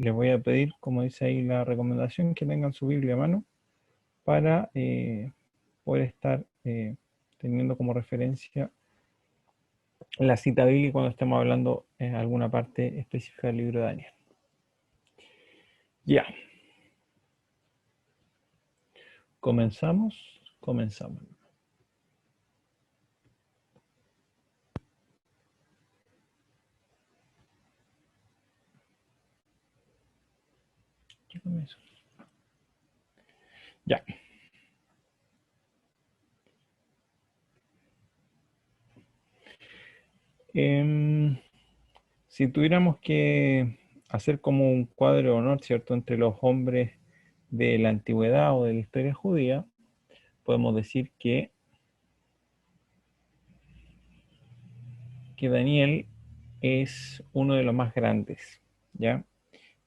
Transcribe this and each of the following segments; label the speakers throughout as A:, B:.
A: les voy a pedir, como dice ahí la recomendación, que tengan su Biblia a mano para poder estar teniendo como referencia la cita bíblica cuando estemos hablando en alguna parte específica del libro de Daniel. Ya, comenzamos. ¿Qué comienzo? Ya. Si tuviéramos que hacer como un cuadro de honor, ¿cierto?, entre los hombres de la antigüedad o de la historia judía, podemos decir que Daniel es uno de los más grandes, ¿ya?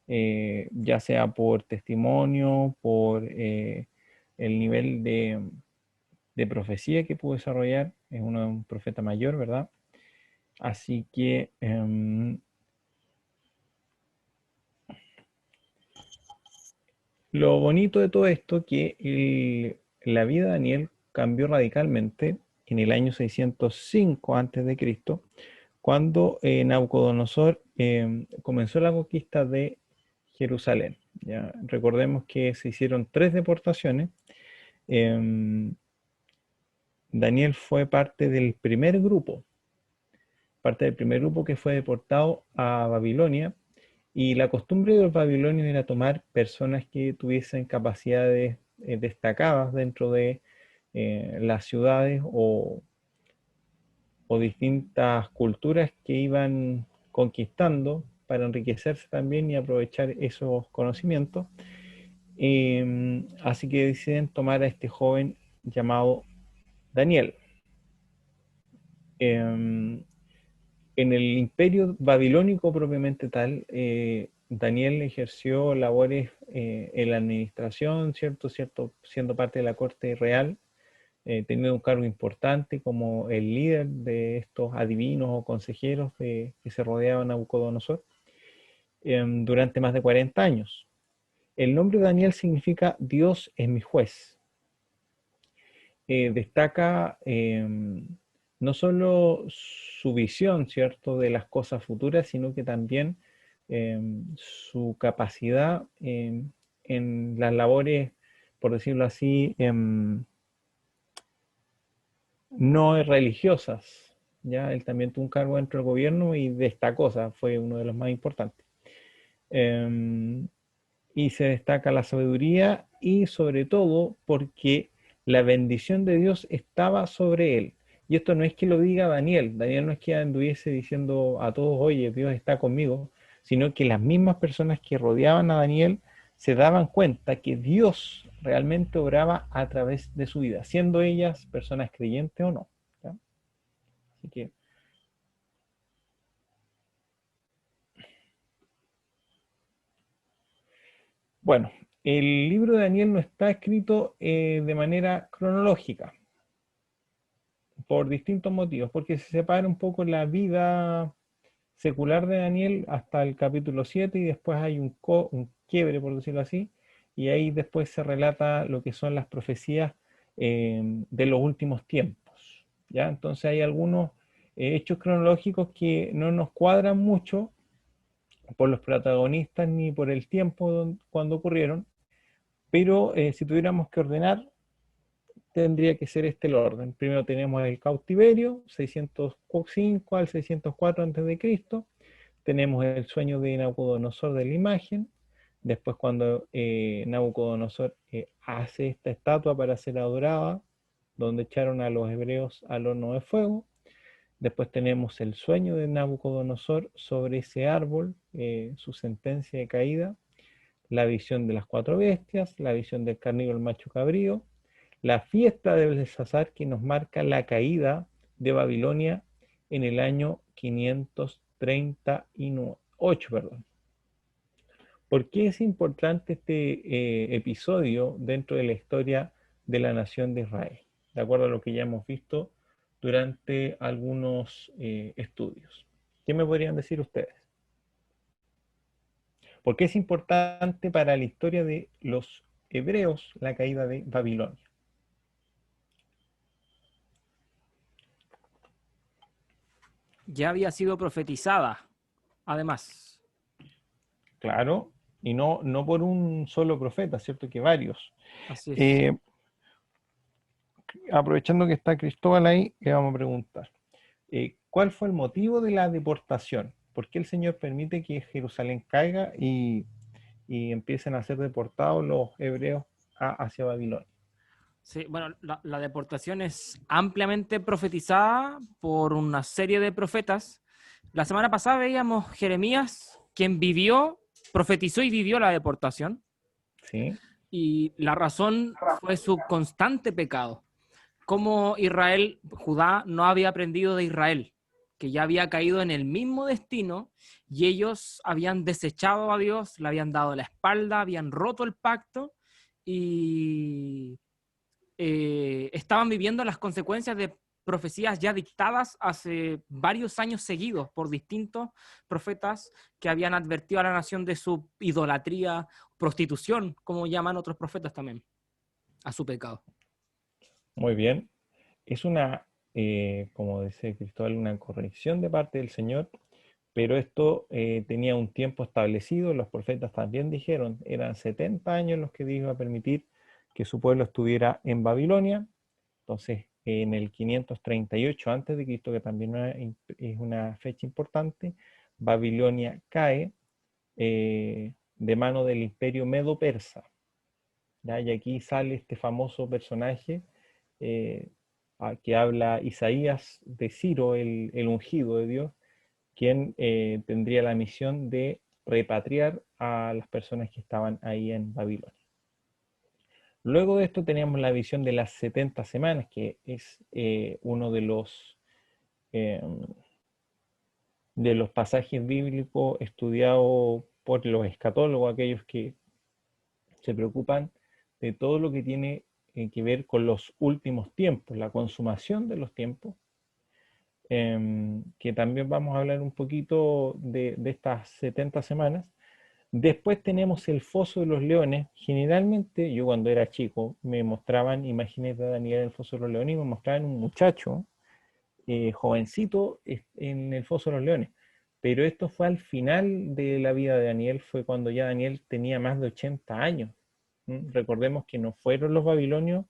A: Ya sea por testimonio, por el nivel de profecía que pudo desarrollar, es un profeta mayor, ¿verdad? Así que lo bonito de todo esto que la vida de Daniel cambió radicalmente en el año 605 a.C., cuando Nabucodonosor comenzó la conquista de Jerusalén. ¿Ya? Recordemos que se hicieron 3 deportaciones. Daniel fue parte del primer grupo que fue deportado a Babilonia, y la costumbre de los babilonios era tomar personas que tuviesen capacidades destacadas dentro de las ciudades o distintas culturas que iban conquistando para enriquecerse también y aprovechar esos conocimientos. Así que deciden tomar a este joven llamado Daniel. En el imperio babilónico propiamente tal, Daniel ejerció labores en la administración, ¿cierto? Siendo parte de la corte real, teniendo un cargo importante como el líder de estos adivinos o consejeros que se rodeaban a Nabucodonosor durante más de 40 años. El nombre de Daniel significa Dios es mi juez. Destaca no solo su visión, ¿cierto?, de las cosas futuras, sino que también su capacidad en las labores, por decirlo así, no religiosas. ¿Ya? Él también tuvo un cargo dentro del gobierno y destacó, o sea, fue uno de los más importantes. Y se destaca la sabiduría y sobre todo porque la bendición de Dios estaba sobre él. Y esto no es que lo diga Daniel. Daniel no es que anduviese diciendo a todos, oye, Dios está conmigo, sino que las mismas personas que rodeaban a Daniel se daban cuenta que Dios realmente obraba a través de su vida, siendo ellas personas creyentes o no. ¿Ya? Así que, bueno, el libro de Daniel no está escrito de manera cronológica, por distintos motivos, porque se separa un poco la vida secular de Daniel hasta el capítulo 7 y después hay un quiebre, por decirlo así, y ahí después se relata lo que son las profecías de los últimos tiempos. ¿Ya? Entonces hay algunos hechos cronológicos que no nos cuadran mucho por los protagonistas ni por el tiempo cuando ocurrieron, pero si tuviéramos que ordenar, tendría que ser este el orden. Primero tenemos el cautiverio, 605 al 604 a.C. Tenemos el sueño de Nabucodonosor de la imagen. Después cuando Nabucodonosor hace esta estatua para ser adorada, donde echaron a los hebreos al horno de fuego. Después tenemos el sueño de Nabucodonosor sobre ese árbol, su sentencia de caída, la visión de las 4 bestias, la visión del carnívoro el macho cabrío, la fiesta de Belsasar que nos marca la caída de Babilonia en el año 538. Perdón. ¿Por qué es importante este episodio dentro de la historia de la nación de Israel? De acuerdo a lo que ya hemos visto durante algunos estudios. ¿Qué me podrían decir ustedes? ¿Por qué es importante para la historia de los hebreos la caída de Babilonia?
B: Ya había sido profetizada, además.
A: Claro, y no por un solo profeta, ¿cierto? Que varios.
B: Así es.
A: Eh, Aprovechando que está Cristóbal ahí, le vamos a preguntar, ¿cuál fue el motivo de la deportación? ¿Por qué el Señor permite que Jerusalén caiga y empiecen a ser deportados los hebreos hacia Babilonia?
B: Sí, bueno, la deportación es ampliamente profetizada por una serie de profetas. La semana pasada veíamos Jeremías, quien vivió, profetizó y vivió la deportación.
A: ¿Sí?
B: Y la razón fue su constante pecado. Como Israel, Judá no había aprendido de Israel, que ya había caído en el mismo destino y ellos habían desechado a Dios, le habían dado la espalda, habían roto el pacto y estaban viviendo las consecuencias de profecías ya dictadas hace varios años seguidos por distintos profetas que habían advertido a la nación de su idolatría, prostitución, como llaman otros profetas también, a su pecado.
A: Muy bien. Es una, como dice Cristóbal, una corrección de parte del Señor, pero esto tenía un tiempo establecido. Los profetas también dijeron, eran 70 años los que Dios iba a permitir que su pueblo estuviera en Babilonia. Entonces, en el 538 antes de Cristo, que también es una fecha importante, Babilonia cae de mano del imperio medo-persa. ¿Ya? Y aquí sale este famoso personaje eh, que habla Isaías de Ciro, el ungido de Dios, quien tendría la misión de repatriar a las personas que estaban ahí en Babilonia. Luego de esto teníamos la visión de las 70 semanas, que es uno eh, de los pasajes bíblicos estudiados por los escatólogos, aquellos que se preocupan de todo lo que tiene que ver con los últimos tiempos, la consumación de los tiempos, que también vamos a hablar un poquito de estas 70 semanas. Después tenemos el foso de los leones. Generalmente, yo cuando era chico, me mostraban imágenes de Daniel en el foso de los leones y me mostraban un muchacho jovencito en el foso de los leones. Pero esto fue al final de la vida de Daniel, fue cuando ya Daniel tenía más de 80 años. Recordemos que no fueron los babilonios,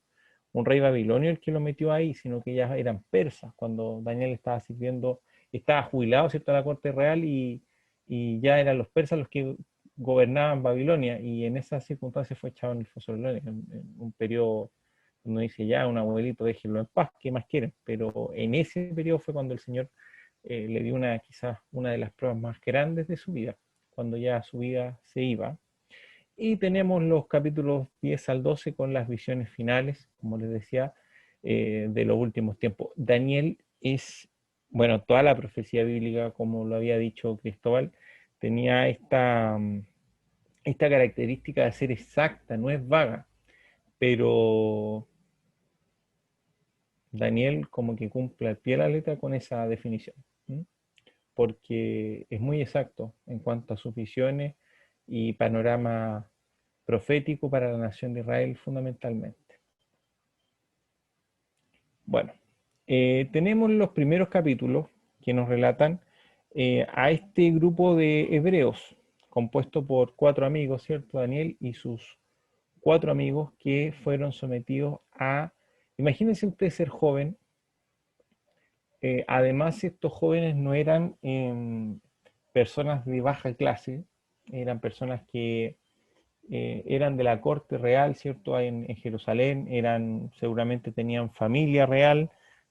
A: un rey babilonio el que lo metió ahí, sino que ya eran persas, cuando Daniel estaba sirviendo, estaba jubilado, ¿cierto?, a la corte real y ya eran los persas los que gobernaban Babilonia, y en esas circunstancias fue echado en el foso de los leones, en un periodo uno dice ya, un abuelito, déjenlo en paz, ¿qué más quieren? Pero en ese periodo fue cuando el Señor le dio quizás una de las pruebas más grandes de su vida, cuando ya su vida se iba. Y tenemos los capítulos 10 al 12 con las visiones finales, como les decía, de los últimos tiempos. Daniel es, bueno, toda la profecía bíblica, como lo había dicho Cristóbal, tenía esta característica de ser exacta, no es vaga, pero Daniel como que cumple al pie de la letra con esa definición, ¿m? Porque es muy exacto en cuanto a sus visiones y panorama profético para la nación de Israel fundamentalmente. Bueno, tenemos los primeros capítulos que nos relatan a este grupo de hebreos, compuesto por cuatro amigos, ¿cierto? Daniel y sus cuatro amigos que fueron sometidos a, imagínense usted ser joven. Además, estos jóvenes no eran personas de baja clase, eran personas que eran de la corte real, ¿cierto? En Jerusalén, seguramente tenían familia real,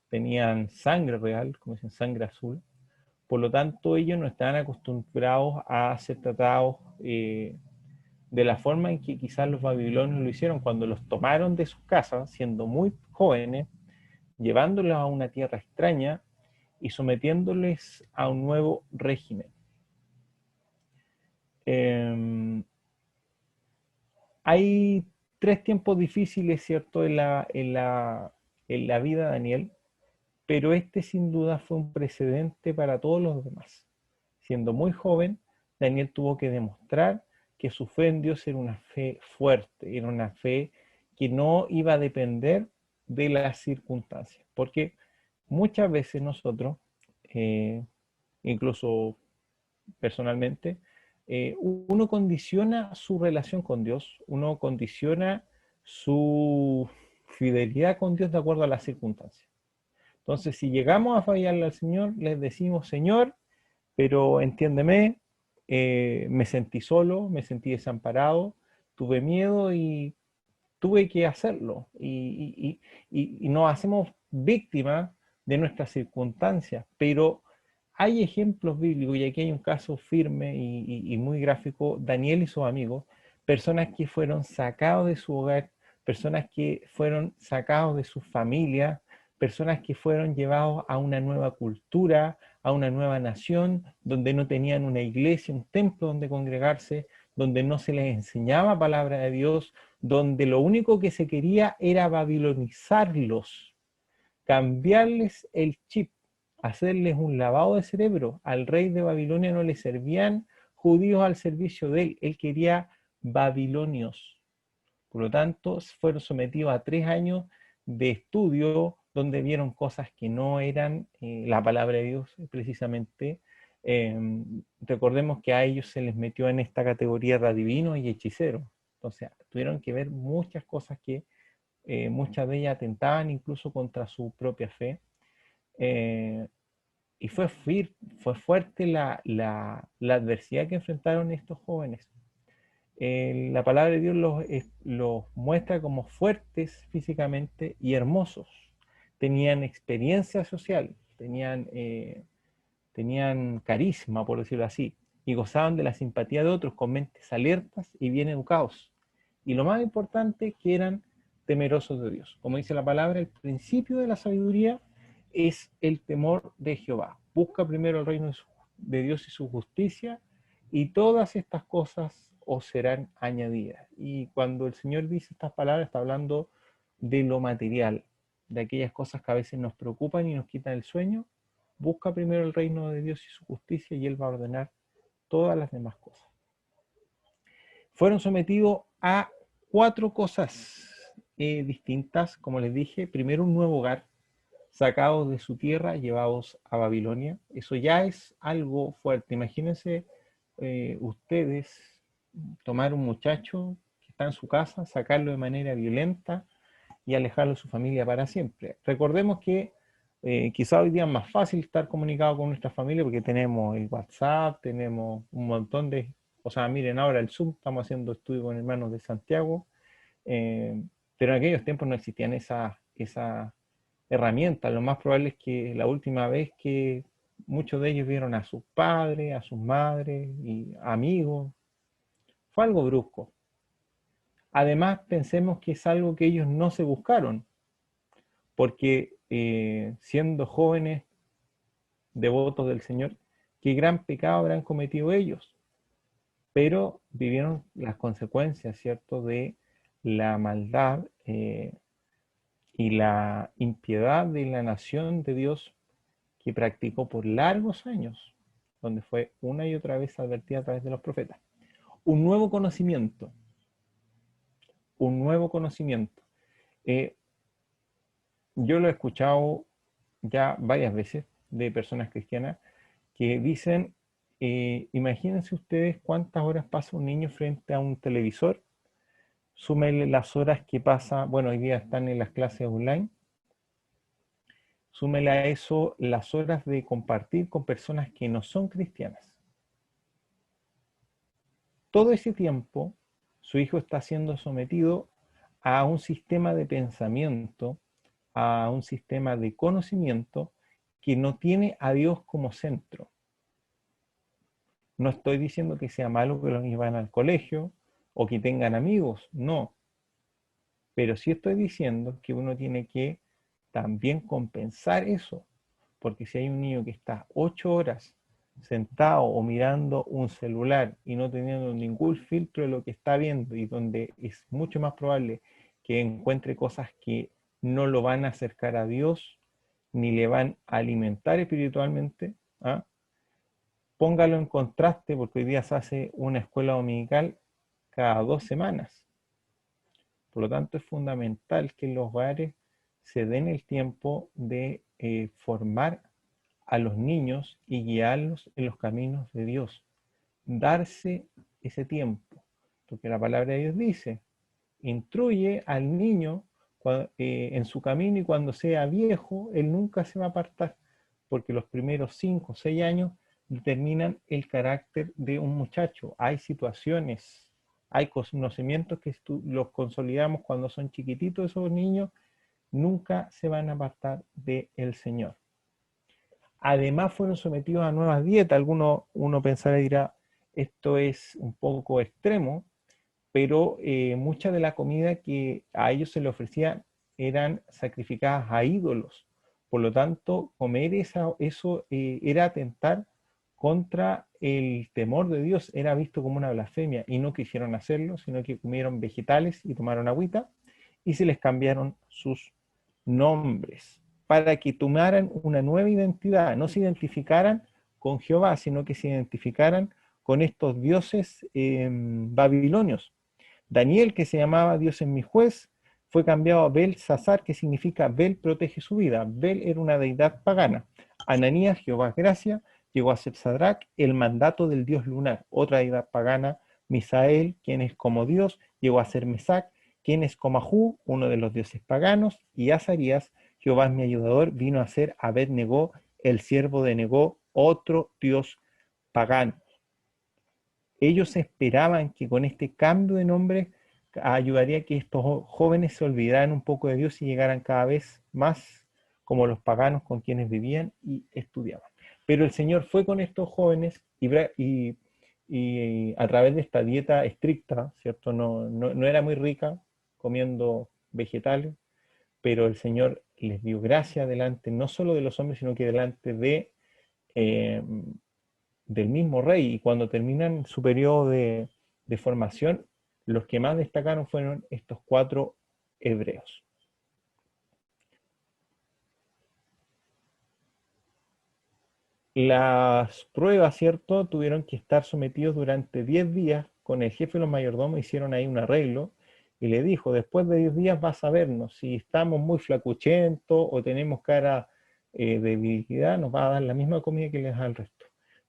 A: tenían sangre real, como dicen, sangre azul. Por lo tanto, ellos no estaban acostumbrados a ser tratados de la forma en que quizás los babilonios lo hicieron cuando los tomaron de sus casas, siendo muy jóvenes, llevándolos a una tierra extraña y sometiéndoles a un nuevo régimen. Eh, Hay tres tiempos difíciles, ¿cierto?, en la vida de Daniel, pero este sin duda fue un precedente para todos los demás. Siendo muy joven, Daniel tuvo que demostrar que su fe en Dios era una fe fuerte, era una fe que no iba a depender de las circunstancias. Porque muchas veces nosotros, incluso personalmente, uno condiciona su relación con Dios, uno condiciona su fidelidad con Dios de acuerdo a las circunstancias. Entonces, si llegamos a fallarle al Señor, les decimos, Señor, pero entiéndeme, me sentí solo, me sentí desamparado, tuve miedo y tuve que hacerlo. Y nos hacemos víctimas de nuestras circunstancias, pero hay ejemplos bíblicos, y aquí hay un caso firme y muy gráfico: Daniel y sus amigos, personas que fueron sacados de su hogar, personas que fueron sacados de su familia, personas que fueron llevados a una nueva cultura, a una nueva nación, donde no tenían una iglesia, un templo donde congregarse, donde no se les enseñaba palabra de Dios, donde lo único que se quería era babilonizarlos, cambiarles el chip, hacerles un lavado de cerebro. Al rey de Babilonia no le servían judíos al servicio de él, él quería babilonios. Por lo tanto, fueron sometidos a 3 años de estudio donde vieron cosas que no eran la palabra de Dios precisamente. Recordemos que a ellos se les metió en esta categoría de adivinos y hechiceros. Entonces, tuvieron que ver muchas cosas que muchas de ellas atentaban incluso contra su propia fe. Y fue fuerte la adversidad que enfrentaron estos jóvenes. La palabra de Dios los muestra como fuertes físicamente y hermosos. Tenían experiencia social, tenían carisma, por decirlo así, y gozaban de la simpatía de otros con mentes alertas y bien educados. Y lo más importante, que eran temerosos de Dios. Como dice la palabra, el principio de la sabiduría es el temor de Jehová. Busca primero el reino de Dios y su justicia, y todas estas cosas os serán añadidas. Y cuando el Señor dice estas palabras, está hablando de lo material, de aquellas cosas que a veces nos preocupan y nos quitan el sueño. Busca primero el reino de Dios y su justicia, y Él va a ordenar todas las demás cosas. Fueron sometidos a 4 cosas distintas, como les dije. Primero, un nuevo hogar, sacados de su tierra, llevados a Babilonia. Eso ya es algo fuerte. Imagínense ustedes tomar un muchacho que está en su casa, sacarlo de manera violenta y alejarlo de su familia para siempre. Recordemos que quizá hoy día es más fácil estar comunicado con nuestra familia porque tenemos el WhatsApp, tenemos un montón de... O sea, miren, ahora el Zoom, estamos haciendo estudio con hermanos de Santiago, pero en aquellos tiempos no existían esa herramientas. Lo más probable es que la última vez que muchos de ellos vieron a sus padres, a sus madres y amigos, fue algo brusco. Además, pensemos que es algo que ellos no se buscaron, porque siendo jóvenes devotos del Señor, qué gran pecado habrán cometido ellos, pero vivieron las consecuencias, ¿cierto?, de la maldad y la impiedad de la nación de Dios, que practicó por largos años, donde fue una y otra vez advertida a través de los profetas. Un nuevo conocimiento, un nuevo conocimiento. Eh, yo lo he escuchado ya varias veces de personas cristianas que dicen, imagínense ustedes cuántas horas pasa un niño frente a un televisor, súmenle las horas que pasa, bueno, hoy día están en las clases online, súmele a eso las horas de compartir con personas que no son cristianas. Todo ese tiempo, su hijo está siendo sometido a un sistema de pensamiento, a un sistema de conocimiento que no tiene a Dios como centro. No estoy diciendo que sea malo que los niños vayan al colegio o que tengan amigos, no. Pero sí estoy diciendo que uno tiene que también compensar eso, porque si hay un niño que está 8 horas sentado o mirando un celular y no teniendo ningún filtro de lo que está viendo, y donde es mucho más probable que encuentre cosas que no lo van a acercar a Dios ni le van a alimentar espiritualmente, ¿ah? Póngalo en contraste, porque hoy día se hace una escuela dominical cada 2 semanas. Por lo tanto, es fundamental que en los hogares se den el tiempo de formar a los niños y guiarlos en los caminos de Dios. Darse ese tiempo, porque la palabra de Dios dice, instruye al niño en su camino y cuando sea viejo, él nunca se va a apartar, porque los primeros 5 o 6 años determinan el carácter de un muchacho. Hay situaciones, hay conocimientos que los consolidamos cuando son chiquititos esos niños, nunca se van a apartar del Señor. Además fueron sometidos a nuevas dietas. Uno pensará y dirá, esto es un poco extremo, pero mucha de la comida que a ellos se les ofrecía eran sacrificadas a ídolos. Por lo tanto, comer eso era atentar contra el temor de Dios, era visto como una blasfemia y no quisieron hacerlo, sino que comieron vegetales y tomaron agüita y se les cambiaron sus nombres para que tomaran una nueva identidad, no se identificaran con Jehová, sino que se identificaran con estos dioses babilonios. Daniel, que se llamaba Dios es mi juez, fue cambiado a Belsasar, que significa Bel protege su vida. Bel era una deidad pagana. Ananías, Jehová es gracia, llegó a ser Sadrach, el mandato del dios lunar, otra deidad pagana. Misael, quien es como Dios, llegó a ser Mesac, quien es como Ajú, uno de los dioses paganos. Y Azarías, Jehová es mi ayudador, vino a ser Abed-Negó, el siervo de Negó, otro dios pagano. Ellos esperaban que con este cambio de nombre ayudaría a que estos jóvenes se olvidaran un poco de Dios y llegaran cada vez más como los paganos con quienes vivían y estudiaban. Pero el Señor fue con estos jóvenes y a través de esta dieta estricta, ¿cierto? No era muy rica, comiendo vegetales, pero el Señor les dio gracia delante, no solo de los hombres, sino que delante eh, del mismo rey. Y cuando terminan su periodo de formación, los que más destacaron fueron estos 4 hebreos. Las pruebas, ¿cierto?, tuvieron que estar sometidos durante 10 días. Con el jefe de los mayordomos hicieron ahí un arreglo y le dijo, después de 10 días vas a vernos, si estamos muy flacuchentos o tenemos cara de debilidad, nos va a dar la misma comida que les da al resto.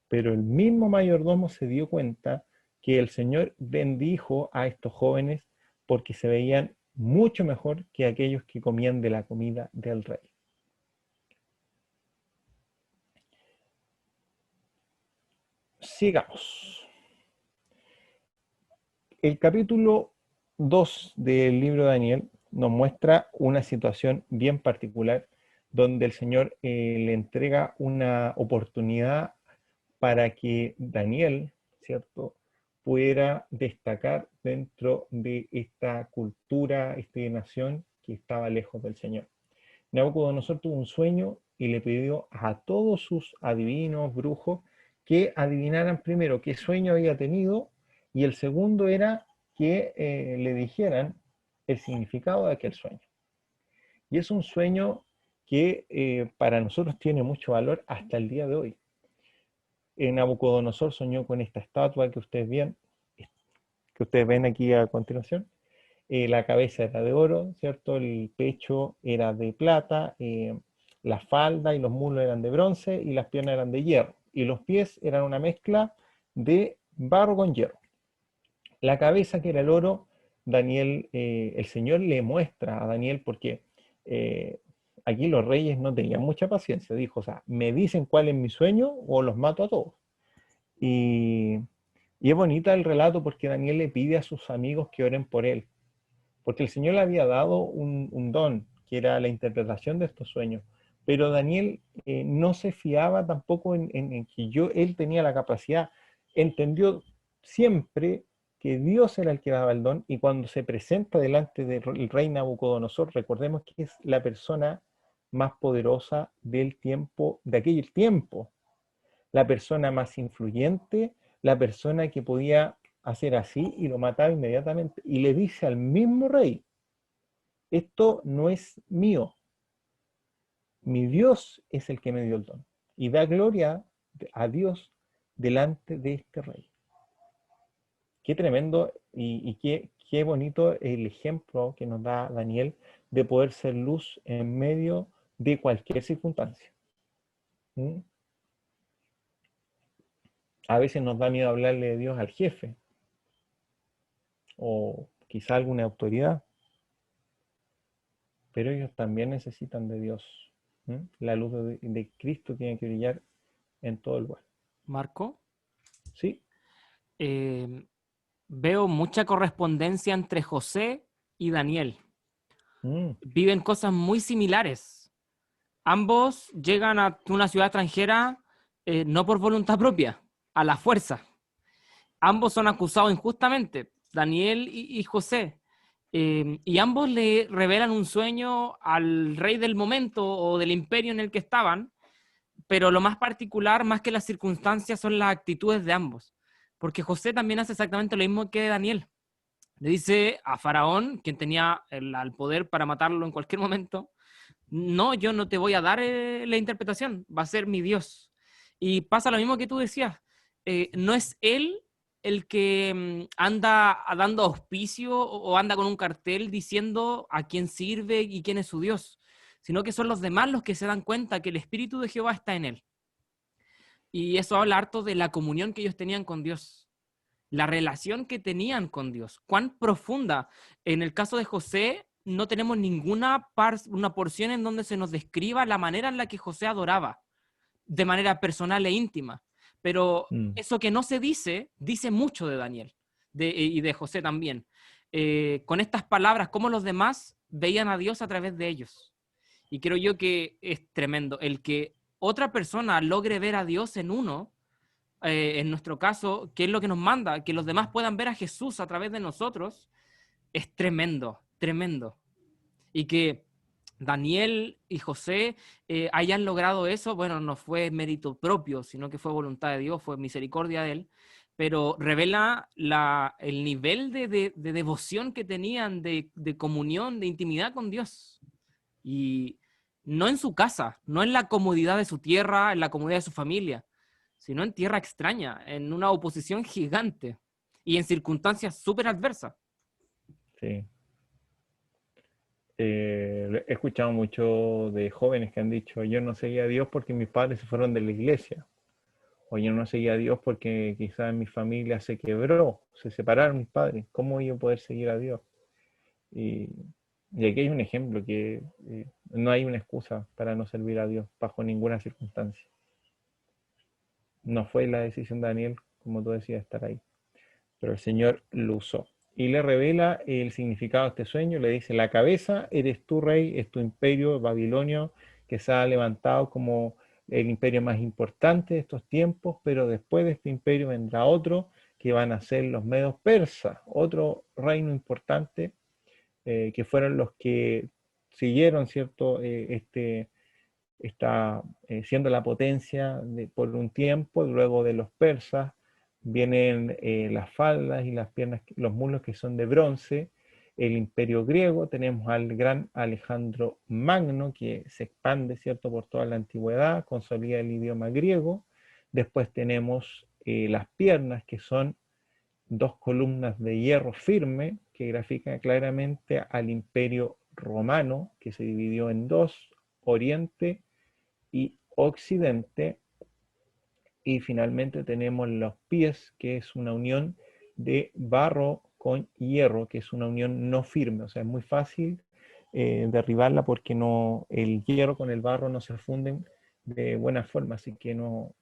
A: Pero el mismo mayordomo se dio cuenta que el Señor bendijo a estos jóvenes porque se veían mucho mejor que aquellos que comían de la comida del rey. Sigamos. El capítulo 2 del libro de Daniel nos muestra una situación bien particular donde el Señor le entrega una oportunidad para que Daniel, ¿cierto?, pudiera destacar dentro de esta cultura, esta nación que estaba lejos del Señor. Nabucodonosor tuvo un sueño y le pidió a todos sus adivinos, brujos, que adivinaran primero qué sueño había tenido y el segundo era que le dijeran el significado de aquel sueño. Y es un sueño que para nosotros tiene mucho valor hasta el día de hoy. Nabucodonosor soñó con esta estatua que ustedes ven aquí a continuación. La cabeza era de oro, ¿cierto? El pecho era de plata, la falda y los muslos eran de bronce y las piernas eran de hierro. Y los pies eran una mezcla de barro con hierro. La cabeza, que era el oro, el Señor le muestra a Daniel porque aquí los reyes no tenían mucha paciencia. Dijo, o sea, me dicen cuál es mi sueño o los mato a todos. Y, y es bonita el relato porque Daniel le pide a sus amigos que oren por él, porque el Señor le había dado un don, que era la interpretación de estos sueños, pero Daniel no se fiaba tampoco en que él tenía la capacidad, entendió siempre que Dios era el que daba el don, y cuando se presenta delante del rey Nabucodonosor, recordemos que es la persona más poderosa del tiempo, de aquel tiempo, la persona más influyente, la persona que podía hacer así y lo mataba inmediatamente. Y le dice al mismo rey, esto no es mío, mi Dios es el que me dio el don. Y da gloria a Dios delante de este rey. qué tremendo y qué bonito el ejemplo que nos da Daniel de poder ser luz en medio de cualquier circunstancia. ¿Mm? A veces nos da miedo hablarle de Dios al jefe o quizá alguna autoridad, pero ellos también necesitan de Dios. ¿Mm? La luz de Cristo tiene que brillar en todo lugar.
B: Marco,
A: ¿Sí?
B: veo mucha correspondencia entre José y Daniel.
A: Mm,
B: Viven cosas muy similares. Ambos llegan a una ciudad extranjera no por voluntad propia, a la fuerza. Ambos son acusados injustamente, Daniel y José. Y ambos le revelan un sueño al rey del momento o del imperio en el que estaban, pero lo más particular, más que las circunstancias, son las actitudes de ambos. Porque José también hace exactamente lo mismo que Daniel. Le dice a Faraón, quien tenía el poder para matarlo en cualquier momento, no, yo no te voy a dar la interpretación, va a ser mi Dios. Y pasa lo mismo que tú decías, no es él el que anda dando auspicio o anda con un cartel diciendo a quién sirve y quién es su Dios, sino que son los demás los que se dan cuenta que el Espíritu de Jehová está en él. Y eso habla harto de la comunión que ellos tenían con Dios, la relación que tenían con Dios, cuán profunda. En el caso de José, no tenemos ninguna una porción en donde se nos describa la manera en la que José adoraba, de manera personal e íntima. Pero
A: mm.
B: eso que no se dice, dice mucho de Daniel y de José también. Con estas palabras, cómo los demás veían a Dios a través de ellos. Y creo yo que es tremendo el que otra persona logre ver a Dios en uno, en nuestro caso, que es lo que nos manda, que los demás puedan ver a Jesús a través de nosotros, es tremendo, tremendo. Y que Daniel y José hayan logrado eso, bueno, no fue mérito propio, sino que fue voluntad de Dios, fue misericordia de Él, pero revela el nivel de devoción que tenían, de comunión, de intimidad con Dios. Y no en su casa, no en la comodidad de su tierra, en la comodidad de su familia, sino en tierra extraña, en una oposición gigante y en circunstancias súper adversas.
A: Sí. He escuchado mucho de jóvenes que han dicho, yo no seguía a Dios porque mis padres se fueron de la iglesia, o yo no seguía a Dios porque quizás mi familia se quebró, se separaron mis padres, ¿cómo yo poder seguir a Dios? Y, y aquí hay un ejemplo que no hay una excusa para no servir a Dios bajo ninguna circunstancia. No fue la decisión de Daniel, como tú decías, estar ahí, pero el Señor lo usó. Y le revela el significado de este sueño, le dice, la cabeza eres tu rey, es tu imperio babilonio que se ha levantado como el imperio más importante de estos tiempos, pero después de este imperio vendrá otro que van a ser los medos persas, otro reino importante, que fueron los que siguieron, ¿cierto? Está siendo la potencia por un tiempo, luego de los persas vienen las faldas y las piernas, los muslos que son de bronce, el imperio griego, tenemos al gran Alejandro Magno que se expande, ¿cierto?, por toda la antigüedad, consolida el idioma griego, después tenemos las piernas que son dos columnas de hierro firme que grafican claramente al imperio romano que se dividió en dos, Oriente y Occidente, y finalmente tenemos los pies, que es una unión de barro con hierro, que es una unión no firme, o sea, es muy fácil derribarla porque no, el hierro con el barro no se funden de buena forma, así que no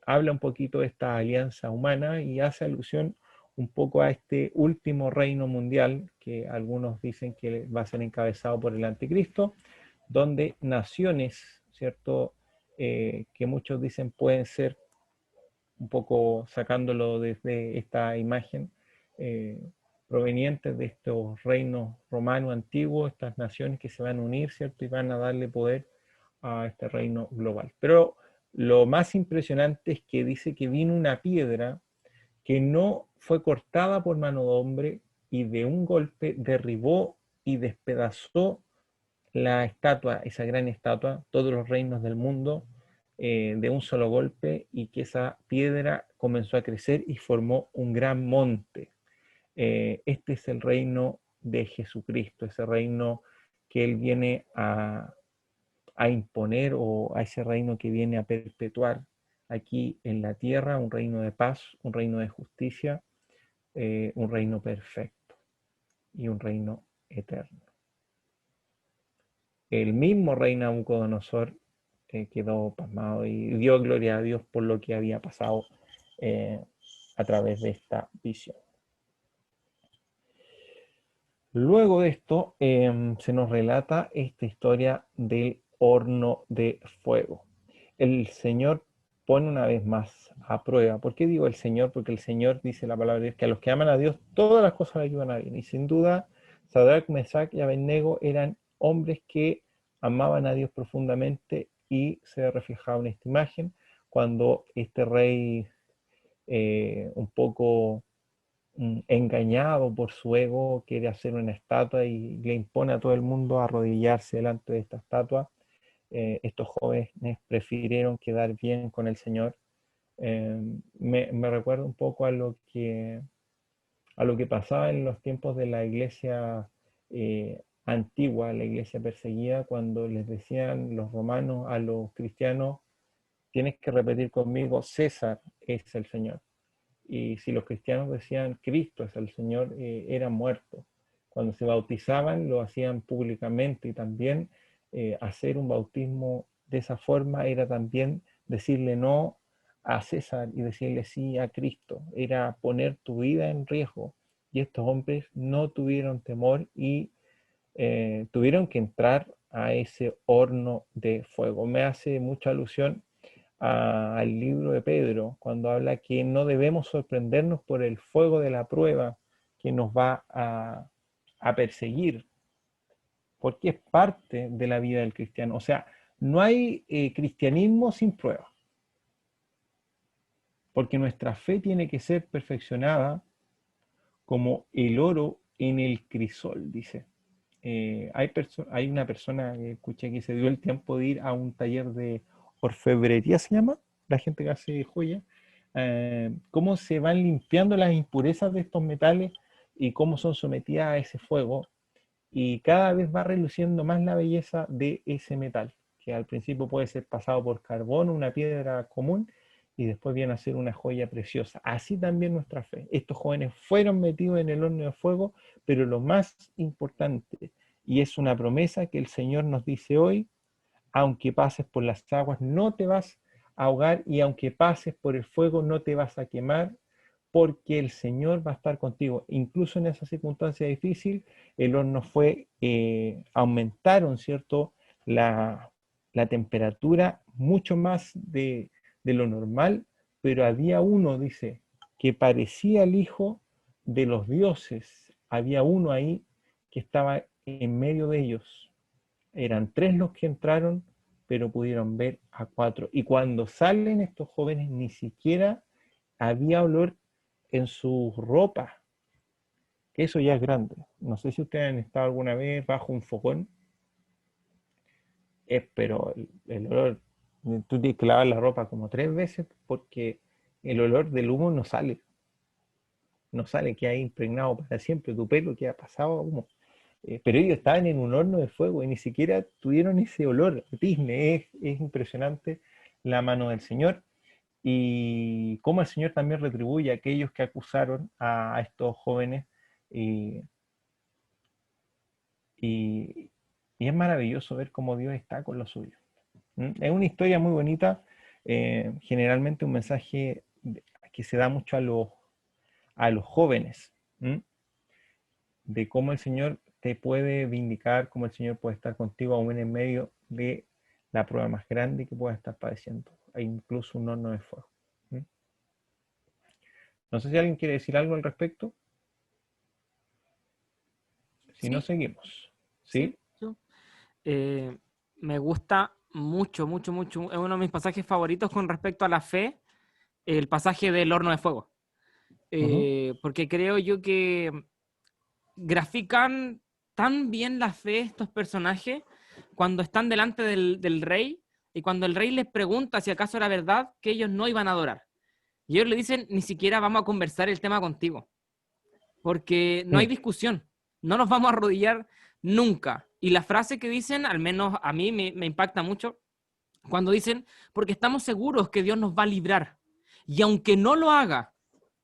A: habla un poquito de esta alianza humana y hace alusión un poco a este último reino mundial que algunos dicen que va a ser encabezado por el anticristo, donde naciones, ¿cierto? Que muchos dicen pueden ser, un poco sacándolo desde esta imagen, eh, provenientes de estos reinos romanos antiguos, estas naciones que se van a unir, ¿cierto? Y van a darle poder a este reino global. Pero lo más impresionante es que dice que vino una piedra que no fue cortada por mano de hombre y de un golpe derribó y despedazó la estatua, esa gran estatua, todos los reinos del mundo, de un solo golpe, y que esa piedra comenzó a crecer y formó un gran monte. este es el reino de Jesucristo, ese reino que Él viene a imponer, o a ese reino que viene a perpetuar aquí en la tierra, un reino de paz, un reino de justicia, un reino perfecto y un reino eterno. El mismo rey Nabucodonosor quedó pasmado y dio gloria a Dios por lo que había pasado a través de esta visión. Luego de esto se nos relata esta historia del horno de fuego. El Señor pone una vez más a prueba. ¿Por qué digo el Señor? Porque el Señor dice la palabra de Dios que a los que aman a Dios todas las cosas le ayudan a bien. Y sin duda, Sadrach, Mesach y Abednego eran hombres que amaban a Dios profundamente, y se reflejaba en esta imagen cuando este rey un poco engañado por su ego quiere hacer una estatua y le impone a todo el mundo a arrodillarse delante de esta estatua. Estos jóvenes prefirieron quedar bien con el Señor. Me recuerda un poco a lo que pasaba en los tiempos de la iglesia antigua, la iglesia perseguida, cuando les decían los romanos a los cristianos: tienes que repetir conmigo, César es el Señor. Y si los cristianos decían Cristo es el Señor, eran muertos. Cuando se bautizaban lo hacían públicamente, y también hacer un bautismo de esa forma era también decirle no a César y decirle sí a Cristo. Era poner tu vida en riesgo. Y estos hombres no tuvieron temor y tuvieron que entrar a ese horno de fuego. Me hace mucha alusión al libro de Pedro, cuando habla que no debemos sorprendernos por el fuego de la prueba que nos va a perseguir, porque es parte de la vida del cristiano. O sea, no hay cristianismo sin prueba, porque nuestra fe tiene que ser perfeccionada como el oro en el crisol, dice. Hay una persona que escuché que se dio el tiempo de ir a un taller de orfebrería, se llama, la gente que hace joya, cómo se van limpiando las impurezas de estos metales y cómo son sometidas a ese fuego, y cada vez va reluciendo más la belleza de ese metal, que al principio puede ser pasado por carbón, una piedra común, y después viene a ser una joya preciosa. Así también nuestra fe. Estos jóvenes fueron metidos en el horno de fuego, pero lo más importante, y es una promesa que el Señor nos dice hoy: aunque pases por las aguas no te vas a ahogar, y aunque pases por el fuego no te vas a quemar, porque el Señor va a estar contigo. Incluso en esa circunstancia difícil, el horno fue, aumentaron, ¿cierto?, la temperatura mucho más de lo normal, pero había uno, dice, que parecía el hijo de los dioses. Había uno ahí que estaba en medio de ellos. Eran 3 los que entraron, pero pudieron ver a 4. Y cuando salen estos jóvenes, ni siquiera había olor en su ropa, que eso ya es grande. No sé si ustedes han estado alguna vez bajo un fogón, pero el olor, tú tienes que lavar la ropa como 3 veces porque el olor del humo no sale, queda impregnado para siempre, tu pelo queda pasado a humo. Pero ellos estaban en un horno de fuego y ni siquiera tuvieron ese olor. Disney, es impresionante la mano del Señor, y cómo el Señor también retribuye a aquellos que acusaron a estos jóvenes. Y, y, y es maravilloso ver cómo Dios está con los suyos. Es una historia muy bonita, generalmente un mensaje que se da mucho a los jóvenes, de cómo el Señor te puede vindicar, cómo el Señor puede estar contigo aún en medio de la prueba más grande que puedas estar padeciendo, e incluso un horno de fuego. No sé si alguien quiere decir algo al respecto. Si no,
B: Sí,
A: seguimos.
B: sí.
A: ¿Sí?
B: Me gusta mucho, mucho, mucho. Es uno de mis pasajes favoritos con respecto a la fe, el pasaje del horno de fuego.
A: Ujú.
B: Porque creo yo que grafican tan bien la fe estos personajes cuando están delante del rey, y cuando el rey les pregunta si acaso era verdad que ellos no iban a adorar. Y ellos le dicen: ni siquiera vamos a conversar el tema contigo. porque no hay discusión, no nos vamos a arrodillar nunca. Y la frase que dicen, al menos a mí me impacta mucho, cuando dicen, porque estamos seguros que Dios nos va a librar, y aunque no lo haga,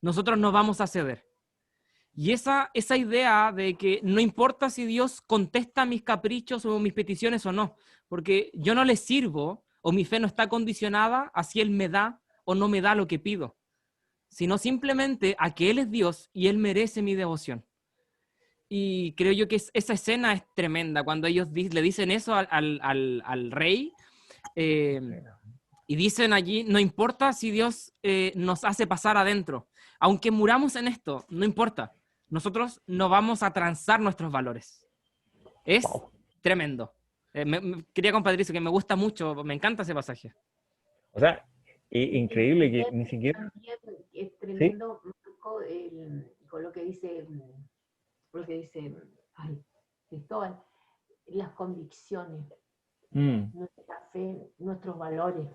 B: nosotros no vamos a ceder. Y esa idea de que no importa si Dios contesta mis caprichos o mis peticiones o no, porque yo no le sirvo o mi fe no está condicionada a si Él me da o no me da lo que pido, sino simplemente a que Él es Dios y Él merece mi devoción. Y creo yo que esa escena es tremenda, cuando ellos le dicen eso al rey, y dicen allí, no importa si Dios nos hace pasar adentro, aunque muramos en esto, no importa, nosotros no vamos a transar nuestros valores. Es
A: Wow.
B: tremendo. Quería compartir eso, que me gusta mucho, me encanta ese pasaje.
A: O sea,
C: Y
A: increíble que ni siquiera...
C: también es
A: ¿Sí?
C: tremendo, Marco, con lo que dice, ay, Cristóbal, las convicciones, nuestra fe, nuestros valores.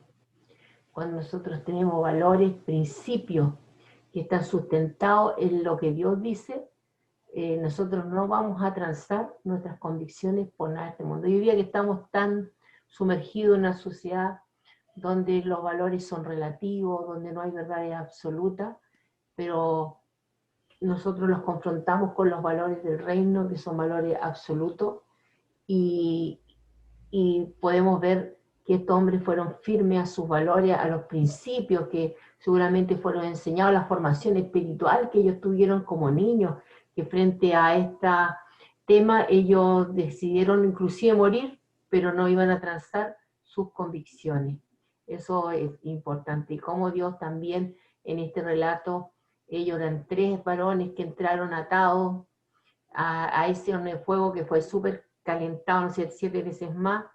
C: Cuando nosotros tenemos valores, principios que están sustentados en lo que Dios dice, nosotros no vamos a transar nuestras convicciones por nada de este mundo. Yo diría que estamos tan sumergidos en una sociedad donde los valores son relativos, donde no hay verdades absolutas, pero nosotros los confrontamos con los valores del reino, que son valores absolutos, y, y podemos ver que estos hombres fueron firmes a sus valores, a los principios que seguramente fueron enseñados, la formación espiritual que ellos tuvieron como niños, que frente a este tema ellos decidieron inclusive morir, pero no iban a transar sus convicciones. Eso es importante. Y como Dios también en este relato, ellos eran 3 varones que entraron atados a ese horno de fuego que fue súper calentado, no sé, 7 veces más,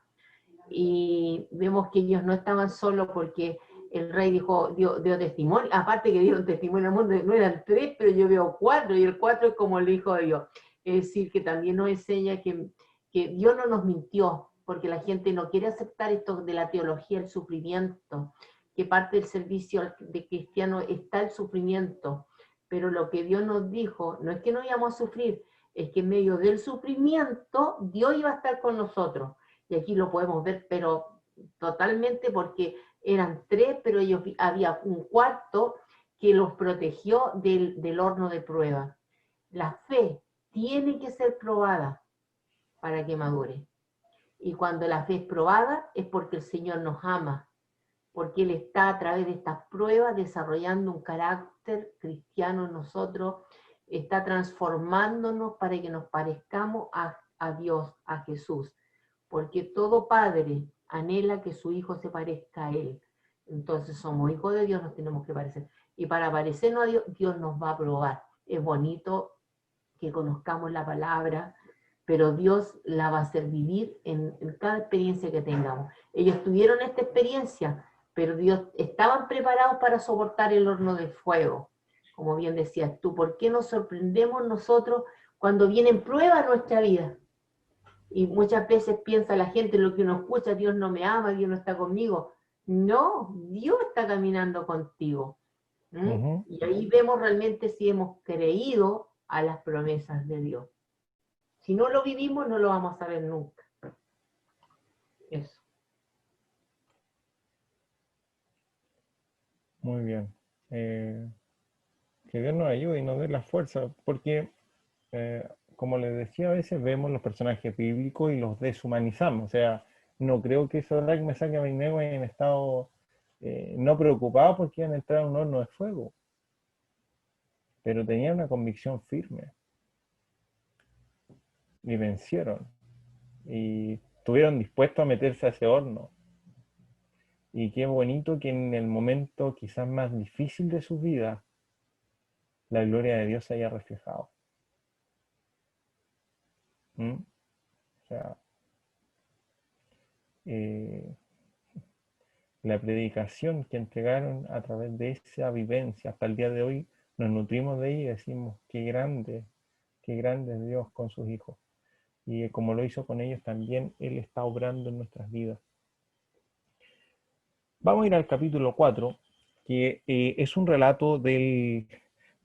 C: y vemos que ellos no estaban solos porque el rey dio testimonio, aparte que dieron testimonio al mundo, no eran 3, pero yo veo 4, y el 4 es como el Hijo de Dios. Es decir, que también nos enseña que Dios no nos mintió, porque la gente no quiere aceptar esto de la teología del sufrimiento, que parte del servicio de cristiano está el sufrimiento, pero lo que Dios nos dijo no es que no íbamos a sufrir, es que en medio del sufrimiento Dios iba a estar con nosotros. Y aquí lo podemos ver, pero totalmente, porque eran 3, pero había un cuarto que los protegió del horno de prueba. La fe tiene que ser probada para que madure. Y cuando la fe es probada es porque el Señor nos ama, porque Él está a través de estas pruebas desarrollando un carácter cristiano en nosotros, está transformándonos para que nos parezcamos a Dios, a Jesús, porque todo padre anhela que su hijo se parezca a Él. Entonces somos hijos de Dios, nos tenemos que parecer. Y para parecernos a Dios, Dios nos va a probar. Es bonito que conozcamos la palabra, pero Dios la va a hacer vivir en cada experiencia que tengamos. Ellos tuvieron esta experiencia, pero Dios estaban preparados para soportar el horno de fuego. Como bien decías tú, ¿por qué nos sorprendemos nosotros cuando vienen pruebas a nuestra vida? Y muchas veces piensa la gente, lo que uno escucha, Dios no me ama, Dios no está conmigo. No, Dios está caminando contigo. Y ahí vemos realmente si hemos creído a las promesas de Dios. Si no lo vivimos, no lo vamos a saber nunca. Eso.
A: Muy bien. Que Dios nos ayude y nos dé la fuerza, porque, como les decía, a veces vemos los personajes bíblicos y los deshumanizamos. O sea, no creo que Sadrach, Mesach y Abednego hayan estado no preocupados porque iban a entrar a un horno de fuego, pero tenían una convicción firme y vencieron y estuvieron dispuestos a meterse a ese horno. Y qué bonito que en el momento quizás más difícil de su vida, la gloria de Dios se haya reflejado. O sea, la predicación que entregaron a través de esa vivencia hasta el día de hoy, nos nutrimos de ella y decimos qué grande es Dios con sus hijos. Y como lo hizo con ellos, también Él está obrando en nuestras vidas. Vamos a ir al capítulo 4, que es un relato del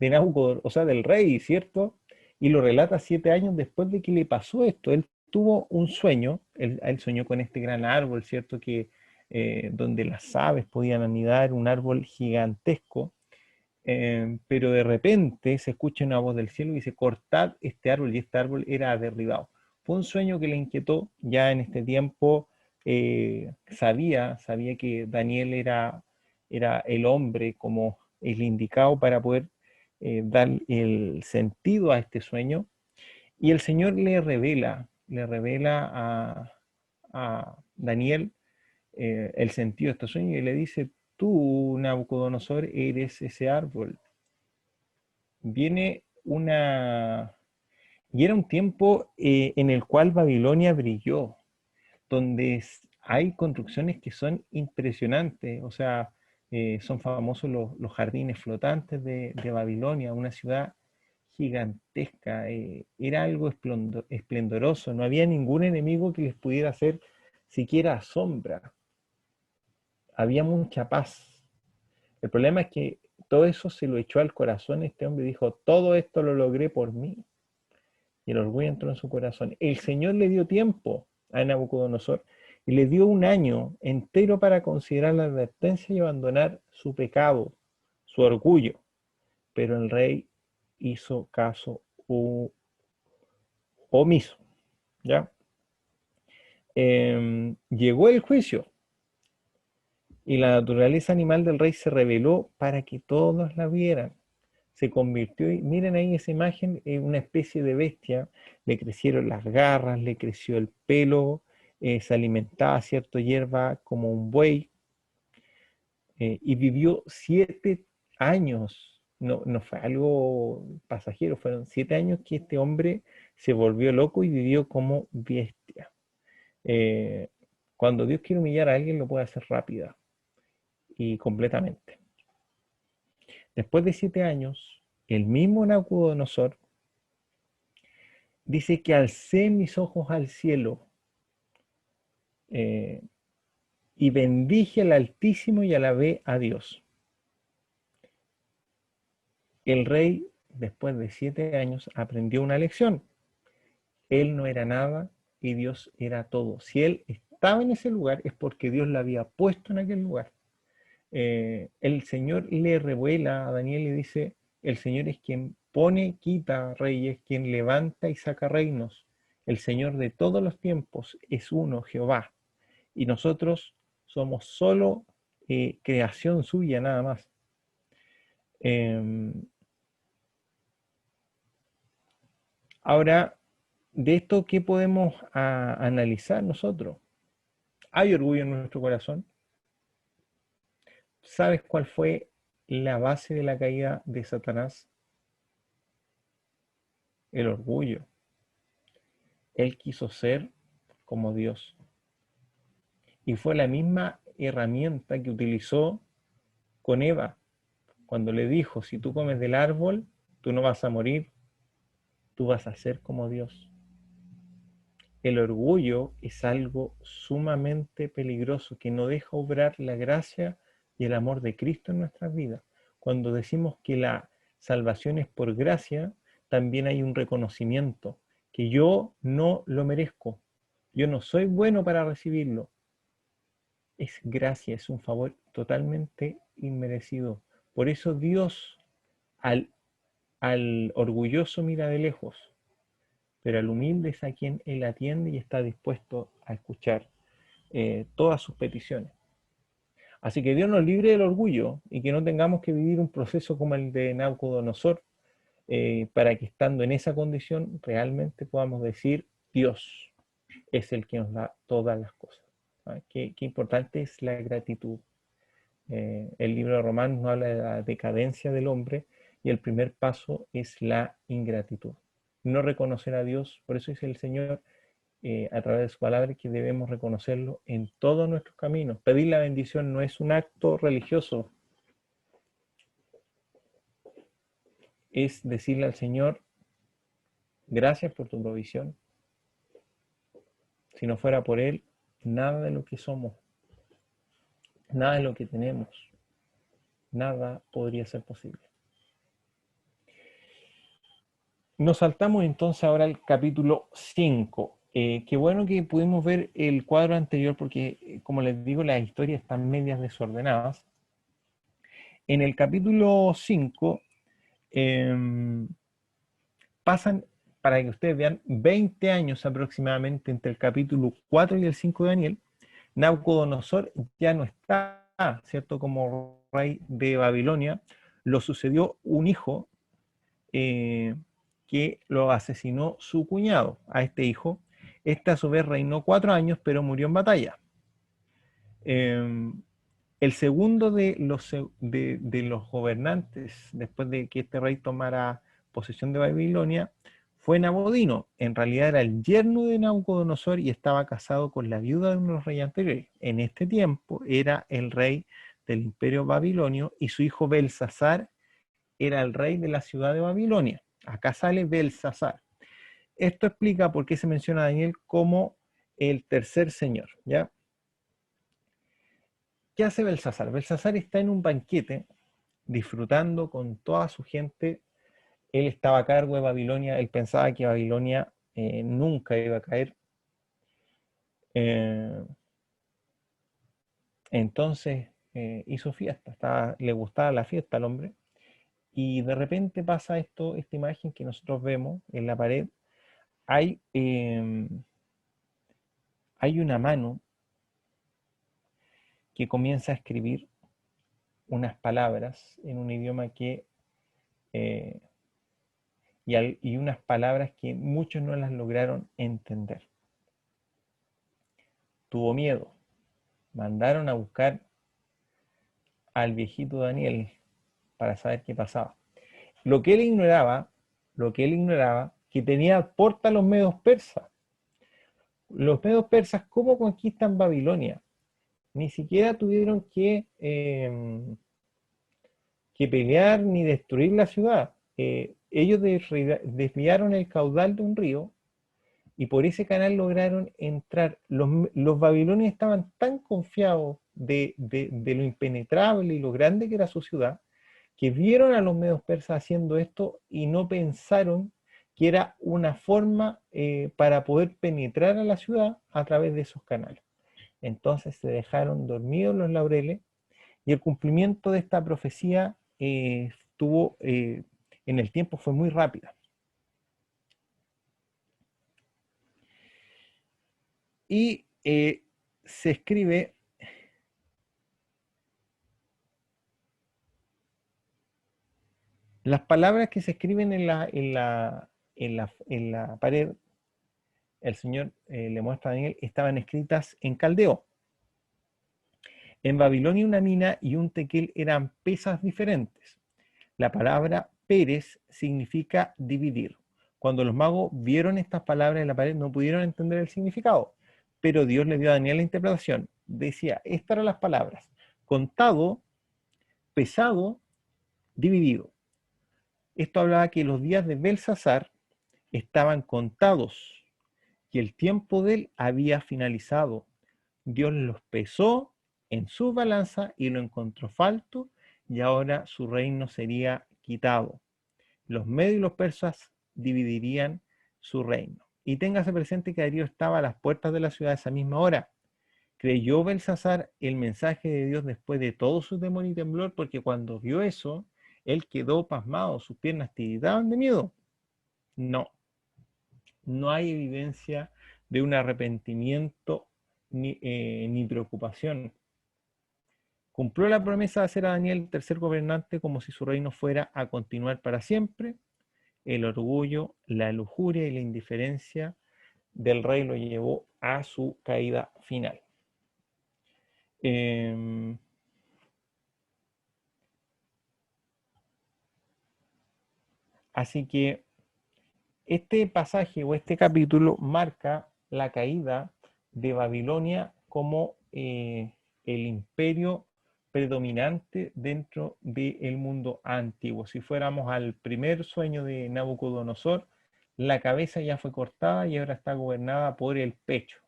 A: de Nabucodonosor, o sea, del rey, ¿cierto? Y lo relata 7 años después de que le pasó esto. Él tuvo un sueño, él soñó con este gran árbol, ¿cierto? Que, donde las aves podían anidar, un árbol gigantesco, pero de repente se escucha una voz del cielo y dice, cortad este árbol, y este árbol era derribado. Fue un sueño que le inquietó. Ya en este tiempo sabía que Daniel era el hombre como el indicado para poder dar el sentido a este sueño, y el Señor le revela a Daniel el sentido de este sueño y le dice, tú, Nabucodonosor, eres ese árbol. Viene una... Y era un tiempo en el cual Babilonia brilló, donde hay construcciones que son impresionantes, o sea, son famosos los jardines flotantes de Babilonia, una ciudad gigantesca, era algo esplendoroso, no había ningún enemigo que les pudiera hacer siquiera sombra, había mucha paz. El problema es que todo eso se lo echó al corazón este hombre y dijo, todo esto lo logré por mí. Y el orgullo entró en su corazón. El Señor le dio tiempo a Nabucodonosor y le dio un año entero para considerar la advertencia y abandonar su pecado, su orgullo. Pero el rey hizo caso omiso, ¿ya? Llegó el juicio y la naturaleza animal del rey se reveló para que todos la vieran. Se convirtió, y miren ahí esa imagen, en una especie de bestia. Le crecieron las garras, le creció el pelo, se alimentaba, cierto, hierba como un buey, y vivió 7 años. No, no fue algo pasajero, fueron 7 años que este hombre se volvió loco y vivió como bestia. Eh, Cuando Dios quiere humillar a alguien, lo puede hacer rápida y completamente. Después de 7 años, el mismo Nabucodonosor dice que alcé mis ojos al cielo eh, y bendije al Altísimo y alabé a Dios. El rey, después de 7 años, aprendió una lección. Él no era nada y Dios era todo. Si él estaba en ese lugar es porque Dios lo había puesto en aquel lugar. El Señor le revela a Daniel y dice, el Señor es quien pone, quita reyes, quien levanta y saca reinos. El Señor de todos los tiempos es uno, Jehová. Y nosotros somos solo creación suya, nada más. Ahora, de esto, ¿qué podemos analizar nosotros? ¿Hay orgullo en nuestro corazón? ¿Sabes cuál fue la base de la caída de Satanás? El orgullo. Él quiso ser como Dios. Y fue la misma herramienta que utilizó con Eva, cuando le dijo, si tú comes del árbol, tú no vas a morir, tú vas a ser como Dios. El orgullo es algo sumamente peligroso que no deja obrar la gracia y el amor de Cristo en nuestras vidas. Cuando decimos que la salvación es por gracia, también hay un reconocimiento que yo no lo merezco. Yo no soy bueno para recibirlo. Es gracia, es un favor totalmente inmerecido. Por eso Dios al orgulloso mira de lejos, pero al humilde es a quien Él atiende y está dispuesto a escuchar todas sus peticiones. Así que Dios nos libre del orgullo y que no tengamos que vivir un proceso como el de Nabucodonosor, para que estando en esa condición realmente podamos decir, Dios es el que nos da todas las cosas. Qué importante es la gratitud. El libro de Romanos nos habla de la decadencia del hombre y el primer paso es la ingratitud. No reconocer a Dios, por eso dice el Señor a través de su palabra que debemos reconocerlo en todos nuestros caminos. Pedir la bendición no es un acto religioso, es decirle al Señor, gracias por tu provisión. Si no fuera por Él, nada de lo que somos, nada de lo que tenemos, nada podría ser posible. nos saltamos entonces ahora al capítulo 5. Qué bueno que pudimos ver el cuadro anterior porque, como les digo, las historias están medias desordenadas. En el capítulo 5 pasan, para que ustedes vean, 20 años aproximadamente entre el capítulo 4 y el 5 de Daniel. Nabucodonosor ya no está, ¿cierto?, como rey de Babilonia. Lo sucedió un hijo que lo asesinó su cuñado a este hijo. Este a su vez reinó 4 años, pero murió en batalla. El segundo de los gobernantes, después de que este rey tomara posesión de Babilonia, fue Nabodino. En realidad era el yerno de Nabucodonosor y estaba casado con la viuda de uno de los reyes anteriores. En este tiempo era el rey del imperio babilonio y su hijo Belsasar era el rey de la ciudad de Babilonia. Acá sale Belsasar. Esto explica por qué se menciona a Daniel como el tercer señor, ¿ya? ¿Qué hace Belsasar? Belsasar está en un banquete disfrutando con toda su gente. Él estaba a cargo de Babilonia, él pensaba que Babilonia nunca iba a caer. Entonces hizo fiesta, le gustaba la fiesta al hombre, y de repente pasa esto, esta imagen que nosotros vemos en la pared. Hay una mano que comienza a escribir unas palabras en un idioma que y unas palabras que muchos no las lograron entender. Tuvo miedo. Mandaron a buscar al viejito Daniel para saber qué pasaba. Lo que él ignoraba, que tenía porta a los medos persas. Los medos persas, ¿cómo conquistan Babilonia? Ni siquiera tuvieron que pelear ni destruir la ciudad. Ellos desviaron el caudal de un río y por ese canal lograron entrar. Los babilonios estaban tan confiados de lo impenetrable y lo grande que era su ciudad, que vieron a los medos persas haciendo esto y no pensaron que era una forma para poder penetrar a la ciudad a través de esos canales. Entonces se dejaron dormidos los laureles y el cumplimiento de esta profecía en el tiempo fue muy rápida. Y se escribe las palabras que se escriben en la pared. El Señor le muestra a Daniel, estaban escritas en caldeo. En Babilonia una mina y un tequel eran pesas diferentes. La palabra Pérez significa dividir. Cuando los magos vieron estas palabras en la pared no pudieron entender el significado, pero Dios le dio a Daniel la interpretación. Decía, estas eran las palabras: contado, pesado, dividido. Esto hablaba que los días de Belsasar estaban contados, que el tiempo de él había finalizado. Dios los pesó en su balanza y lo encontró falto, y ahora su reino sería quitado. Los medios y los persas dividirían su reino. Y téngase presente que Darío estaba a las puertas de la ciudad a esa misma hora. Creyó Belsasar el mensaje de Dios después de todo su temor y temblor, porque cuando vio eso, él quedó pasmado, sus piernas tiritaban de miedo. No hay evidencia de un arrepentimiento ni preocupación. Cumplió la promesa de hacer a Daniel el tercer gobernante como si su reino fuera a continuar para siempre. El orgullo, la lujuria y la indiferencia del rey lo llevó a su caída final. Así que este pasaje o este capítulo marca la caída de Babilonia como el imperio predominante dentro del mundo antiguo. Si fuéramos al primer sueño de Nabucodonosor, la cabeza ya fue cortada y ahora está gobernada por el pecho.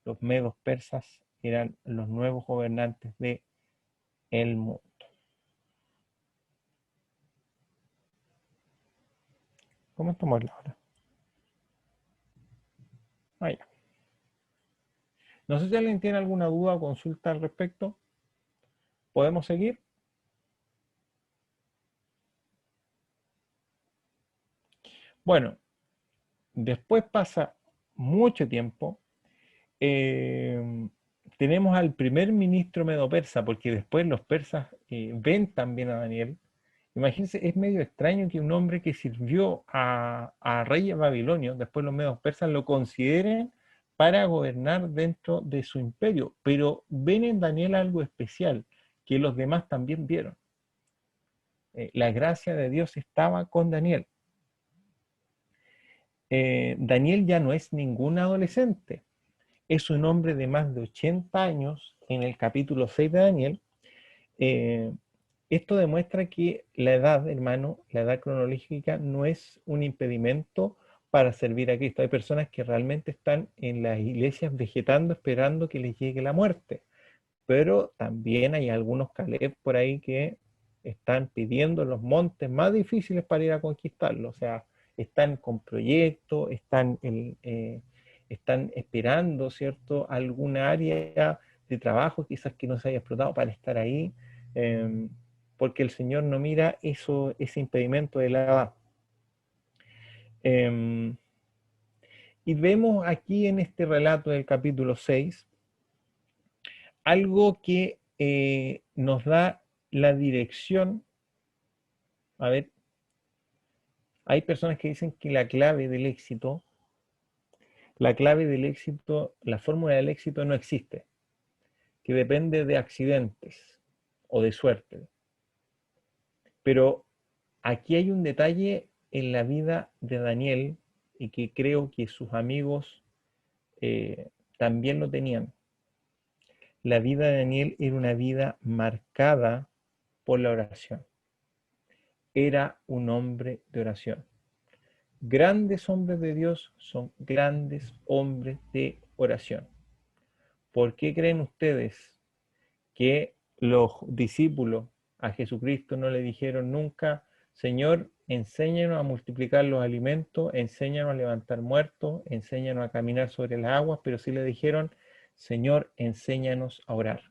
A: Los medos persas eran los nuevos gobernantes del mundo. ¿Cómo estamos la hora? Ah, ya. No sé si alguien tiene alguna duda o consulta al respecto. ¿Podemos seguir? Bueno, después pasa mucho tiempo. Tenemos al primer ministro medo-persa, porque después los persas ven también a Daniel. Imagínense, es medio extraño que un hombre que sirvió a reyes babilonios, después los medos persas, lo consideren para gobernar dentro de su imperio, pero ven en Daniel algo especial que los demás también vieron. La gracia de Dios estaba con Daniel. Daniel ya no es ningún adolescente, es un hombre de más de 80 años en el capítulo 6 de Daniel. Esto demuestra que la edad, hermano, la edad cronológica no es un impedimento para servir a Cristo. Hay personas que realmente están en las iglesias vegetando, esperando que les llegue la muerte. Pero también hay algunos Caleb por ahí que están pidiendo los montes más difíciles para ir a conquistarlos. O sea, están con proyectos, están esperando, ¿cierto?, alguna área de trabajo quizás que no se haya explotado para estar ahí, eh, porque el Señor no mira ese impedimento de la edad. Y vemos aquí en este relato del capítulo 6 algo que nos da la dirección. A ver, hay personas que dicen que la clave del éxito, la fórmula del éxito no existe, que depende de accidentes o de suerte. Pero aquí hay un detalle en la vida de Daniel y que creo que sus amigos también lo tenían. La vida de Daniel era una vida marcada por la oración. Era un hombre de oración. Grandes hombres de Dios son grandes hombres de oración. ¿Por qué creen ustedes que los discípulos a Jesucristo no le dijeron nunca: Señor, enséñanos a multiplicar los alimentos, enséñanos a levantar muertos, enséñanos a caminar sobre las aguas? Pero sí le dijeron: Señor, enséñanos a orar?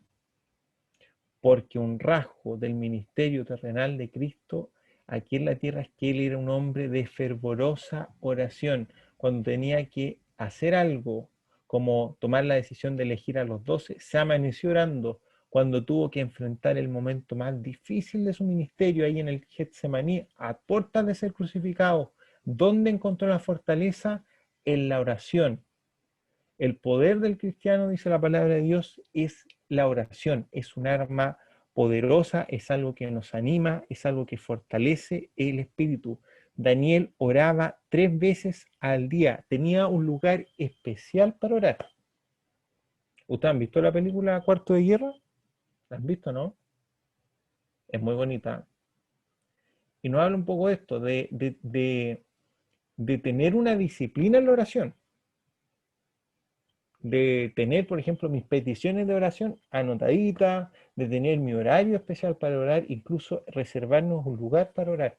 A: Porque un rasgo del ministerio terrenal de Cristo aquí en la tierra es que Él era un hombre de fervorosa oración. Cuando tenía que hacer algo, como tomar la decisión de elegir a los 12, se amaneció orando. Cuando tuvo que enfrentar el momento más difícil de su ministerio, ahí en el Getsemaní, a puertas de ser crucificado, ¿dónde encontró la fortaleza? En la oración. El poder del cristiano, dice la palabra de Dios, es la oración. Es un arma poderosa, es algo que nos anima, es algo que fortalece el espíritu. Daniel oraba 3 veces al día. Tenía un lugar especial para orar. ¿Ustedes han visto la película Cuarto de Guerra? ¿La han visto, no? Es muy bonita. Y nos habla un poco de esto, de tener una disciplina en la oración. De tener, por ejemplo, mis peticiones de oración anotaditas, de tener mi horario especial para orar, incluso reservarnos un lugar para orar.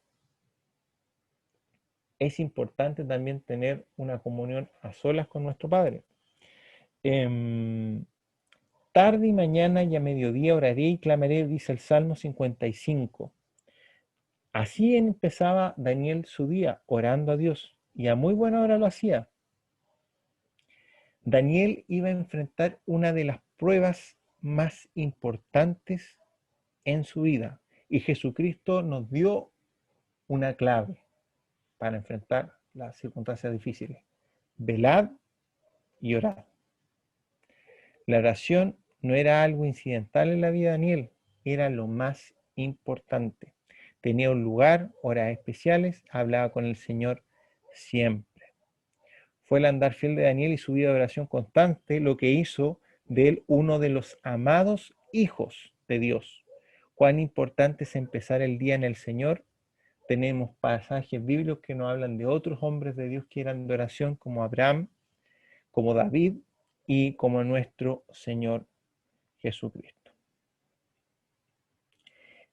A: Es importante también tener una comunión a solas con nuestro Padre. Tarde y mañana y a mediodía oraré y clamaré, dice el Salmo 55. Así empezaba Daniel su día, orando a Dios, y a muy buena hora lo hacía. Daniel iba a enfrentar una de las pruebas más importantes en su vida, y Jesucristo nos dio una clave para enfrentar las circunstancias difíciles: velad y orad. La oración no era algo incidental en la vida de Daniel, era lo más importante. Tenía un lugar, horas especiales, hablaba con el Señor siempre. Fue el andar fiel de Daniel y su vida de oración constante lo que hizo de él uno de los amados hijos de Dios. Cuán importante es empezar el día en el Señor. Tenemos pasajes bíblicos que nos hablan de otros hombres de Dios que eran de oración, como Abraham, como David y como nuestro Señor Jesucristo.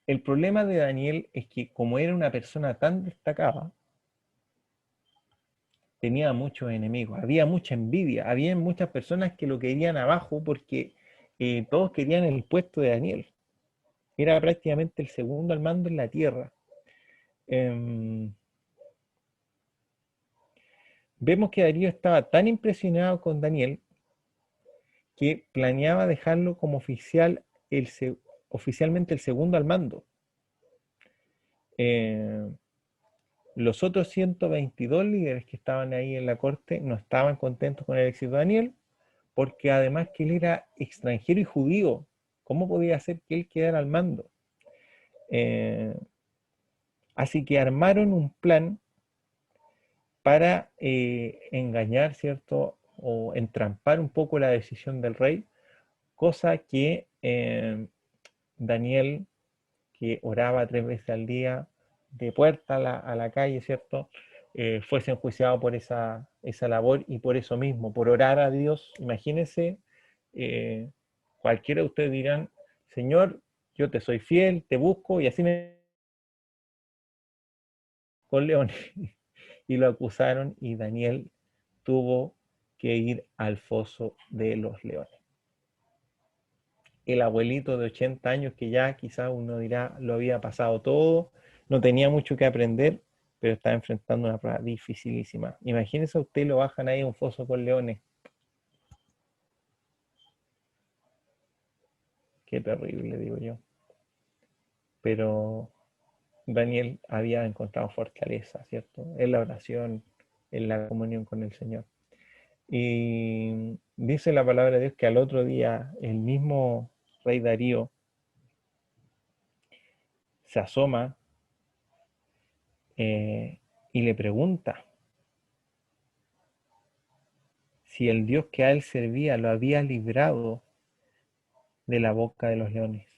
A: El problema de Daniel es que, como era una persona tan destacada, tenía muchos enemigos, había mucha envidia, había muchas personas que lo querían abajo porque todos querían el puesto de Daniel. Era prácticamente el segundo al mando en la tierra. Vemos que Darío estaba tan impresionado con Daniel que planeaba dejarlo como oficialmente el segundo al mando. Los otros 122 líderes que estaban ahí en la corte no estaban contentos con el éxito de Daniel, porque además que él era extranjero y judío, ¿cómo podía ser que él quedara al mando? Así que armaron un plan para engañar, ¿cierto? O entrampar un poco la decisión del rey, cosa que Daniel, que oraba 3 veces al día, de puerta a la calle, ¿cierto? Fuese enjuiciado por esa labor y por eso mismo, por orar a Dios. Imagínense, cualquiera de ustedes dirán, Señor, yo te soy fiel, te busco y así me... con leones. Y lo acusaron y Daniel tuvo que ir al foso de los leones. El abuelito de 80 años que ya quizás uno dirá lo había pasado todo, no tenía mucho que aprender, pero estaba enfrentando una prueba dificilísima. Imagínense a usted, lo bajan ahí a un foso con leones. Qué terrible, digo yo. Pero Daniel había encontrado fortaleza, ¿cierto? En la oración, en la comunión con el Señor. Y dice la palabra de Dios que al otro día el mismo rey Darío se asoma y le pregunta si el Dios que a él servía lo había librado de la boca de los leones.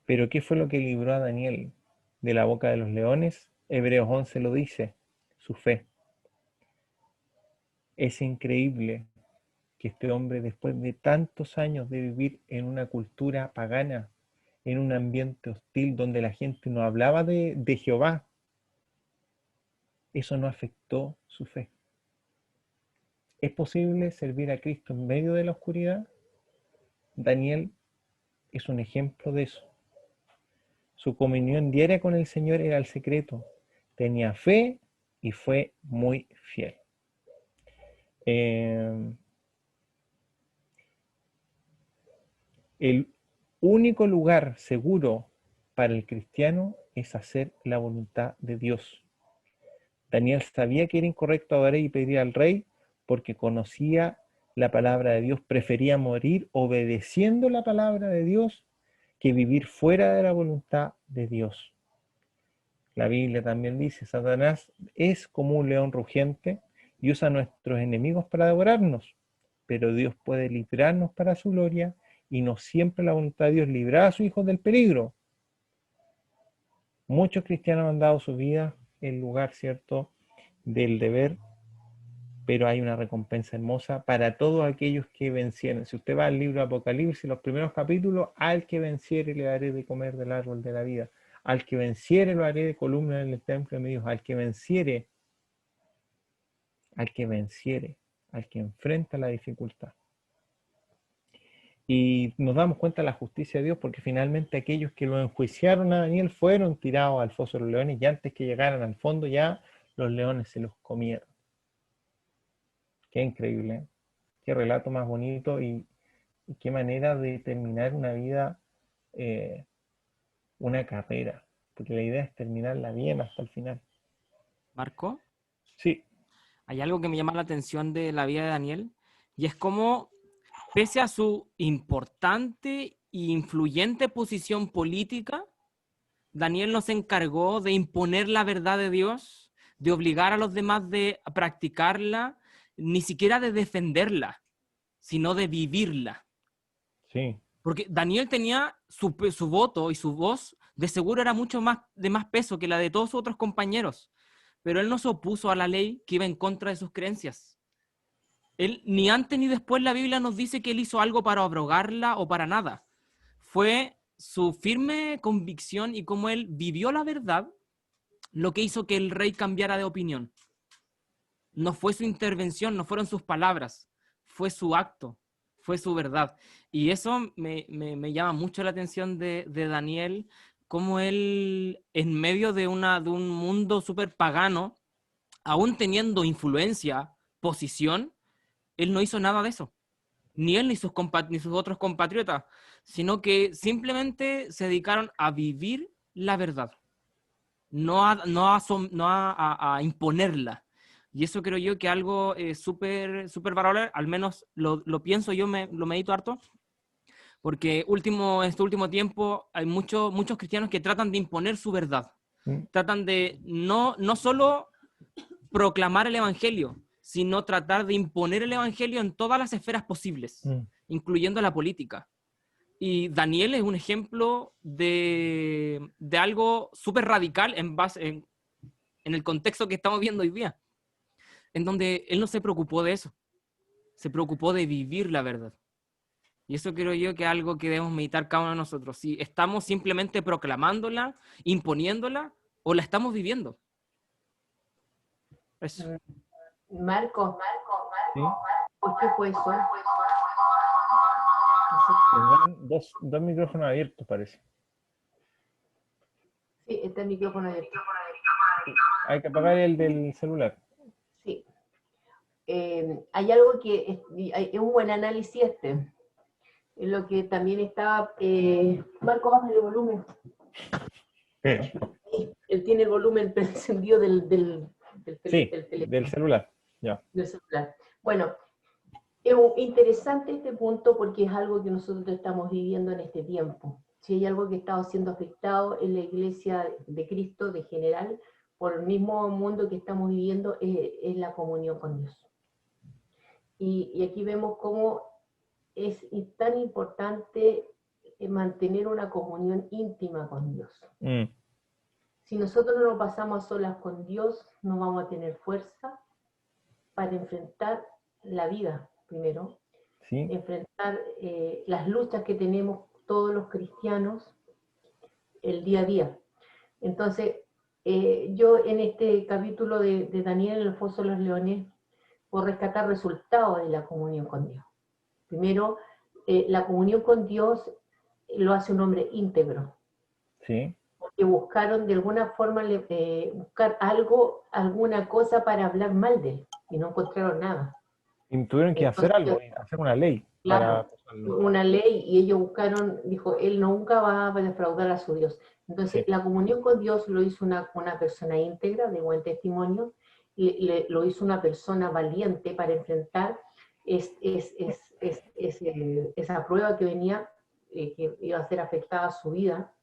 A: Pero ¿qué fue lo que libró a Daniel de la boca de los leones? Hebreos 11 lo dice, su fe. Es increíble que este hombre, después de tantos años de vivir en una cultura pagana, en un ambiente hostil donde la gente no hablaba de Jehová, eso no afectó su fe. ¿Es posible servir a Cristo en medio de la oscuridad? Daniel es un ejemplo de eso. Su comunión diaria con el Señor era el secreto. Tenía fe y fue muy fiel. El único lugar seguro para el cristiano es hacer la voluntad de Dios. Daniel sabía que era incorrecto adorar y pedir al rey porque conocía la palabra de Dios, prefería morir obedeciendo la palabra de Dios que vivir fuera de la voluntad de Dios. La Biblia también dice, Satanás es como un león rugiente y usa a nuestros enemigos para devorarnos, pero Dios puede librarnos para su gloria y no siempre la voluntad de Dios libra a sus hijos del peligro. Muchos cristianos han dado su vida en lugar, ¿cierto?, del deber, pero hay una recompensa hermosa para todos aquellos que vencieren. Si usted va al libro de Apocalipsis, los primeros capítulos, al que venciere le daré de comer del árbol de la vida. Al que venciere lo haré de columna en el templo de mi Dios. Al que venciere, al que enfrenta la dificultad. Y nos damos cuenta de la justicia de Dios porque finalmente aquellos que lo enjuiciaron a Daniel fueron tirados al foso de los leones y antes que llegaran al fondo ya los leones se los comieron. Qué increíble, ¿eh? Qué relato más bonito y qué manera de terminar una vida, una carrera, porque la idea es terminarla bien hasta el final.
B: Marco,
A: Sí.
B: hay algo que me llama la atención de la vida de Daniel y es cómo, pese a su importante e influyente posición política, Daniel no se encargó de imponer la verdad de Dios, de obligar a los demás a practicarla, ni siquiera de defenderla, sino de vivirla.
A: Sí.
B: Porque Daniel tenía su voto y su voz, de seguro era mucho más de más peso que la de todos sus otros compañeros, pero él no se opuso a la ley que iba en contra de sus creencias. Él ni antes ni después la Biblia nos dice que él hizo algo para abrogarla o para nada. Fue su firme convicción y cómo él vivió la verdad lo que hizo que el rey cambiara de opinión. No fue su intervención, no fueron sus palabras, fue su acto, fue su verdad. Y eso me llama mucho la atención de Daniel, cómo él, en medio de un mundo súper pagano, aún teniendo influencia, posición, él no hizo nada de eso. Ni él ni sus otros compatriotas, sino que simplemente se dedicaron a vivir la verdad, no a imponerla. Y eso creo yo que algo súper súper valorable, al menos lo pienso yo, lo medito harto, porque en este último tiempo hay muchos cristianos que tratan de imponer su verdad, tratan de no solo proclamar el evangelio, sino tratar de imponer el evangelio en todas las esferas posibles, incluyendo la política. Y Daniel es un ejemplo de algo súper radical en el contexto que estamos viendo hoy día, en donde él no se preocupó de eso, se preocupó de vivir la verdad. Y eso creo yo que es algo que debemos meditar cada uno de nosotros. Si estamos simplemente proclamándola, imponiéndola, o la estamos viviendo. Eso.
C: Marco,
A: ¿Sí?
C: ¿por qué fue eso?
A: Tendrán dos micrófonos abiertos, parece.
C: Sí, está el micrófono abierto.
A: Hay que apagar el del celular.
C: Sí. Hay algo que es un buen análisis este. Es lo que también estaba... Marco, baja el volumen. Él tiene el volumen encendido del
A: celular. Ya.
C: Del celular. Bueno, es interesante este punto porque es algo que nosotros estamos viviendo en este tiempo. Si hay algo que está siendo afectado en la Iglesia de Cristo de general, por el mismo mundo que estamos viviendo, es la comunión con Dios. Y aquí vemos cómo es tan importante mantener una comunión íntima con Dios. Si nosotros no nos pasamos a solas con Dios, no vamos a tener fuerza para enfrentar la vida, primero,
A: ¿Sí?
C: enfrentar las luchas que tenemos todos los cristianos el día a día. Entonces, yo en este capítulo de Daniel en el Foso de los Leones, puedo rescatar resultados de la comunión con Dios. Primero, la comunión con Dios lo hace un hombre íntegro.
A: Sí.
C: Porque buscaron de alguna forma buscar alguna cosa para hablar mal de él, y no encontraron nada.
A: Y tuvieron que hacer algo, hacer una ley.
C: Claro, una ley, y ellos buscaron, dijo, él nunca va a defraudar a su Dios. Entonces, la comunión con Dios lo hizo una persona íntegra, de buen testimonio, lo hizo una persona valiente para enfrentar esa prueba que venía, que iba a ser afectada a su vida.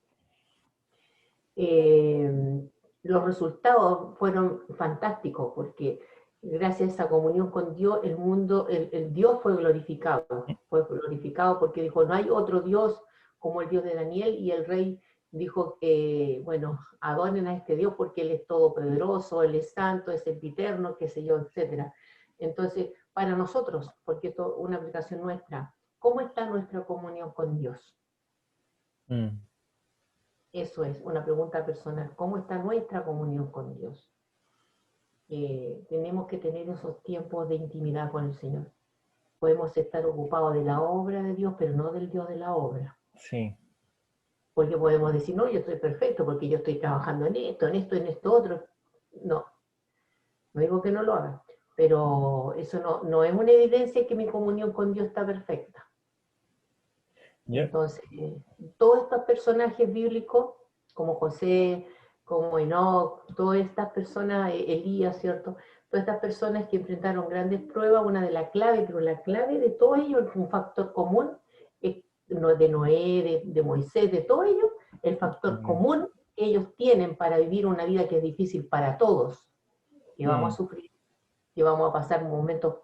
C: Los resultados fueron fantásticos, porque gracias a esa comunión con Dios, el Dios fue glorificado porque dijo, no hay otro Dios como el Dios de Daniel, y el rey dijo que, bueno, adoren a este Dios porque Él es todopoderoso, Él es santo, es sempiterno, qué sé yo, etc. Entonces, para nosotros, porque esto es una aplicación nuestra, ¿cómo está nuestra comunión con Dios? Eso es una pregunta personal. ¿Cómo está nuestra comunión con Dios? Tenemos que tener esos tiempos de intimidad con el Señor. Podemos estar ocupados de la obra de Dios, pero no del Dios de la obra.
A: Sí.
C: Porque podemos decir, no, yo estoy perfecto porque yo estoy trabajando en esto otro. No digo que no lo haga, pero eso no es una evidencia que mi comunión con Dios está perfecta. Entonces, todos estos personajes bíblicos, como José, como Enoc, todas estas personas, Elías, ¿cierto? Todas estas personas que enfrentaron grandes pruebas, una de las claves, pero la clave de todo ello, un factor común, de Noé, de Moisés, de todo ello, el factor común que ellos tienen para vivir una vida que es difícil para todos, que vamos a sufrir, que vamos a pasar momentos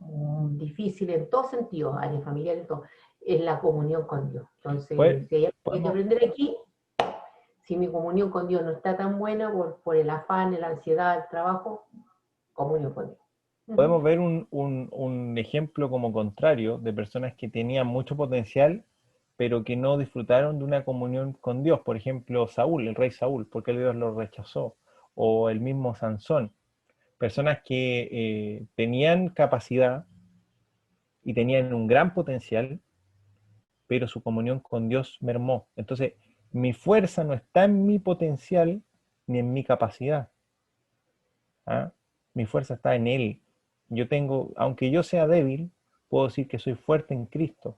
C: difíciles en todos sentidos, áreas familiares, todo, es la comunión con Dios. Entonces, si hay algo que aprender aquí, si mi comunión con Dios no está tan buena por el afán, la ansiedad, el trabajo, comunión con Dios.
A: Podemos ver un ejemplo como contrario de personas que tenían mucho potencial, pero que no disfrutaron de una comunión con Dios. Por ejemplo, Saúl, el rey Saúl, porque Dios lo rechazó. o el mismo Sansón. Personas que tenían capacidad y tenían un gran potencial, pero su comunión con Dios mermó. Entonces, mi fuerza no está en mi potencial ni en mi capacidad. ¿Ah? Mi fuerza está en Él. Yo tengo, aunque yo sea débil, puedo decir que soy fuerte en Cristo.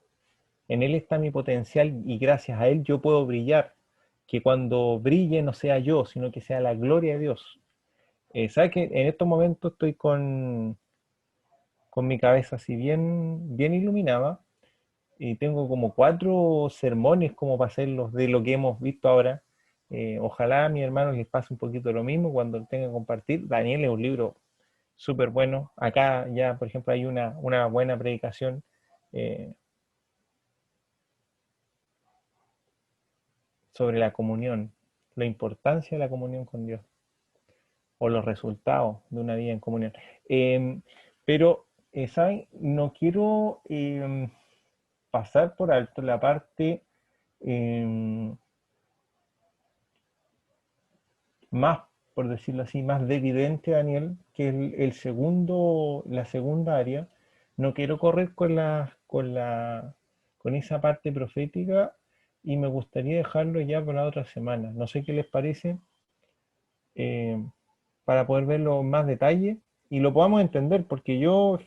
A: En Él está mi potencial y gracias a Él yo puedo brillar. Que cuando brille no sea yo, sino que sea la gloria de Dios. ¿Sabes que en estos momentos estoy con mi cabeza así bien iluminada? Y tengo como 4 sermones como para hacerlos de lo que hemos visto ahora. Ojalá a mis hermanos les pase un poquito lo mismo cuando tengan que compartir. Daniel es un libro súper bueno. Acá ya, por ejemplo, hay una buena predicación sobre la comunión, la importancia de la comunión con Dios o los resultados de una vida en comunión. Pero, ¿saben? No quiero pasar por alto la parte más, por decirlo así, más de evidente, Daniel, que la segunda área. No quiero correr con esa parte profética y me gustaría dejarlo ya para la otra semana. No sé qué les parece, eh, para poder verlo en más detalle y lo podamos entender, porque yo,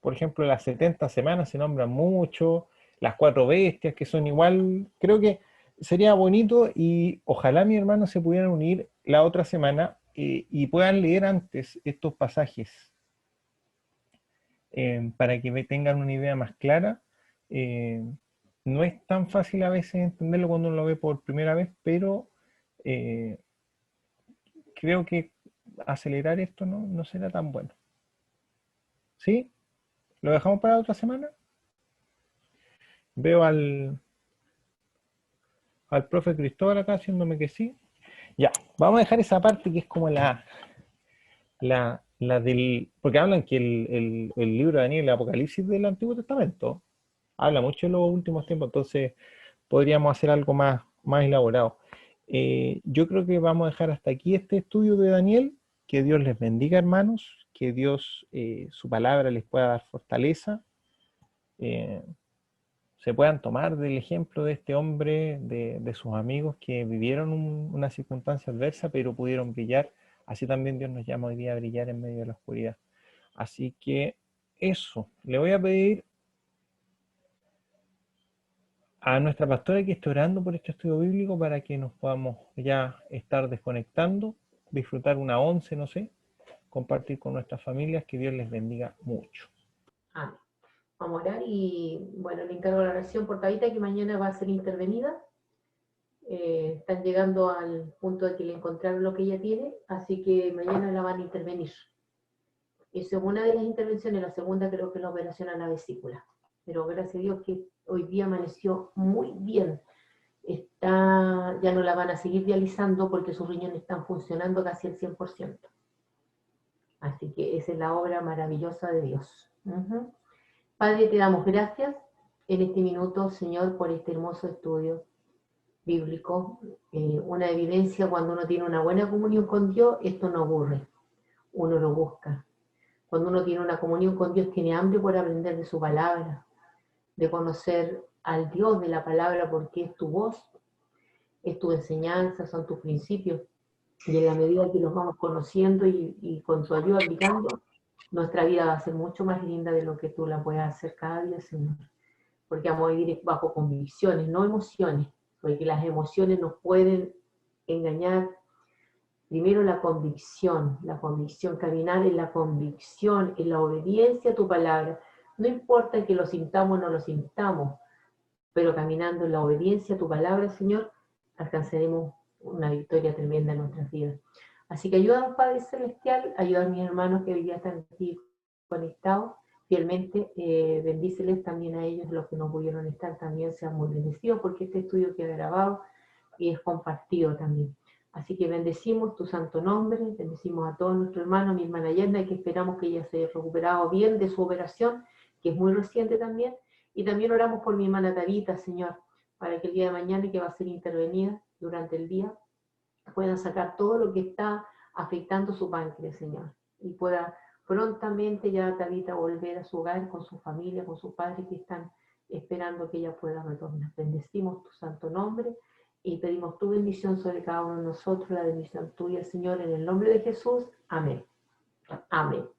A: por ejemplo, las 70 semanas se nombran mucho, las 4 bestias que son igual, creo que sería bonito y ojalá mi hermano se pudieran unir la otra semana y puedan leer antes estos pasajes para que tengan una idea más clara. Eh, no es tan fácil a veces entenderlo cuando uno lo ve por primera vez, pero eh, creo que acelerar esto no será tan bueno. ¿Sí? ¿Lo dejamos para otra semana? Veo al profe Cristóbal acá haciéndome que sí. Ya, vamos a dejar esa parte que es como la del... Porque hablan que el libro de Daniel, el Apocalipsis del Antiguo Testamento, habla mucho en los últimos tiempos, entonces podríamos hacer algo más elaborado. Yo creo que vamos a dejar hasta aquí este estudio de Daniel. Que Dios les bendiga, hermanos, que Dios, su palabra les pueda dar fortaleza, se puedan tomar del ejemplo de este hombre, de sus amigos que vivieron una circunstancia adversa, pero pudieron brillar. Así también Dios nos llama hoy día a brillar en medio de la oscuridad. Así que eso, le voy a pedir a nuestra pastora que esté orando por este estudio bíblico para que nos podamos ya estar desconectando, disfrutar una once, no sé, compartir con nuestras familias, que Dios les bendiga mucho.
C: Amén. Vamos a orar y bueno, le encargo la oración por Tabita que mañana va a ser intervenida. Están llegando al punto de que le encontraron lo que ella tiene, así que mañana la van a intervenir. Esa es una de las intervenciones, la segunda creo que es la operación a la vesícula. Pero gracias a Dios que hoy día amaneció muy bien. Ya no la van a seguir dializando porque sus riñones están funcionando casi al 100%. Así que esa es la obra maravillosa de Dios. Padre, te damos gracias en este minuto, Señor, por este hermoso estudio bíblico. Una evidencia cuando uno tiene una buena comunión con Dios, esto no aburre, uno lo busca. Cuando uno tiene una comunión con Dios, tiene hambre por aprender de su palabra, de conocer al Dios de la palabra, porque es tu voz, es tu enseñanza, son tus principios. Y en la medida que los vamos conociendo y con tu ayuda aplicando, nuestra vida va a ser mucho más linda de lo que tú la puedas hacer cada día, Señor. Porque vamos a vivir bajo convicciones, no emociones, porque las emociones nos pueden engañar. Primero la convicción, caminar en la convicción, en la obediencia a tu palabra. No importa que lo sintamos o no lo sintamos, pero caminando en la obediencia a tu palabra, Señor, alcanzaremos una victoria tremenda en nuestras vidas. Así que ayúdanos, Padre Celestial, ayuda a mis hermanos que hoy día están aquí conectados fielmente, bendíceles también a ellos, los que no pudieron estar también sean muy bendecidos, porque este estudio queda grabado y es compartido también. Así que bendecimos tu santo nombre, bendecimos a todos nuestros hermanos, mi hermana Yerna, que esperamos que ella se haya recuperado bien de su operación, que es muy reciente también, y también oramos por mi hermana Tabita, Señor, para que el día de mañana, que va a ser intervenida durante el día, puedan sacar todo lo que está afectando su páncreas, Señor, y pueda prontamente ya Tabita volver a su hogar con su familia, con sus padres que están esperando que ella pueda retornar. Bendecimos tu santo nombre y pedimos tu bendición sobre cada uno de nosotros, la bendición tuya, Señor, en el nombre de Jesús. Amén. Amén.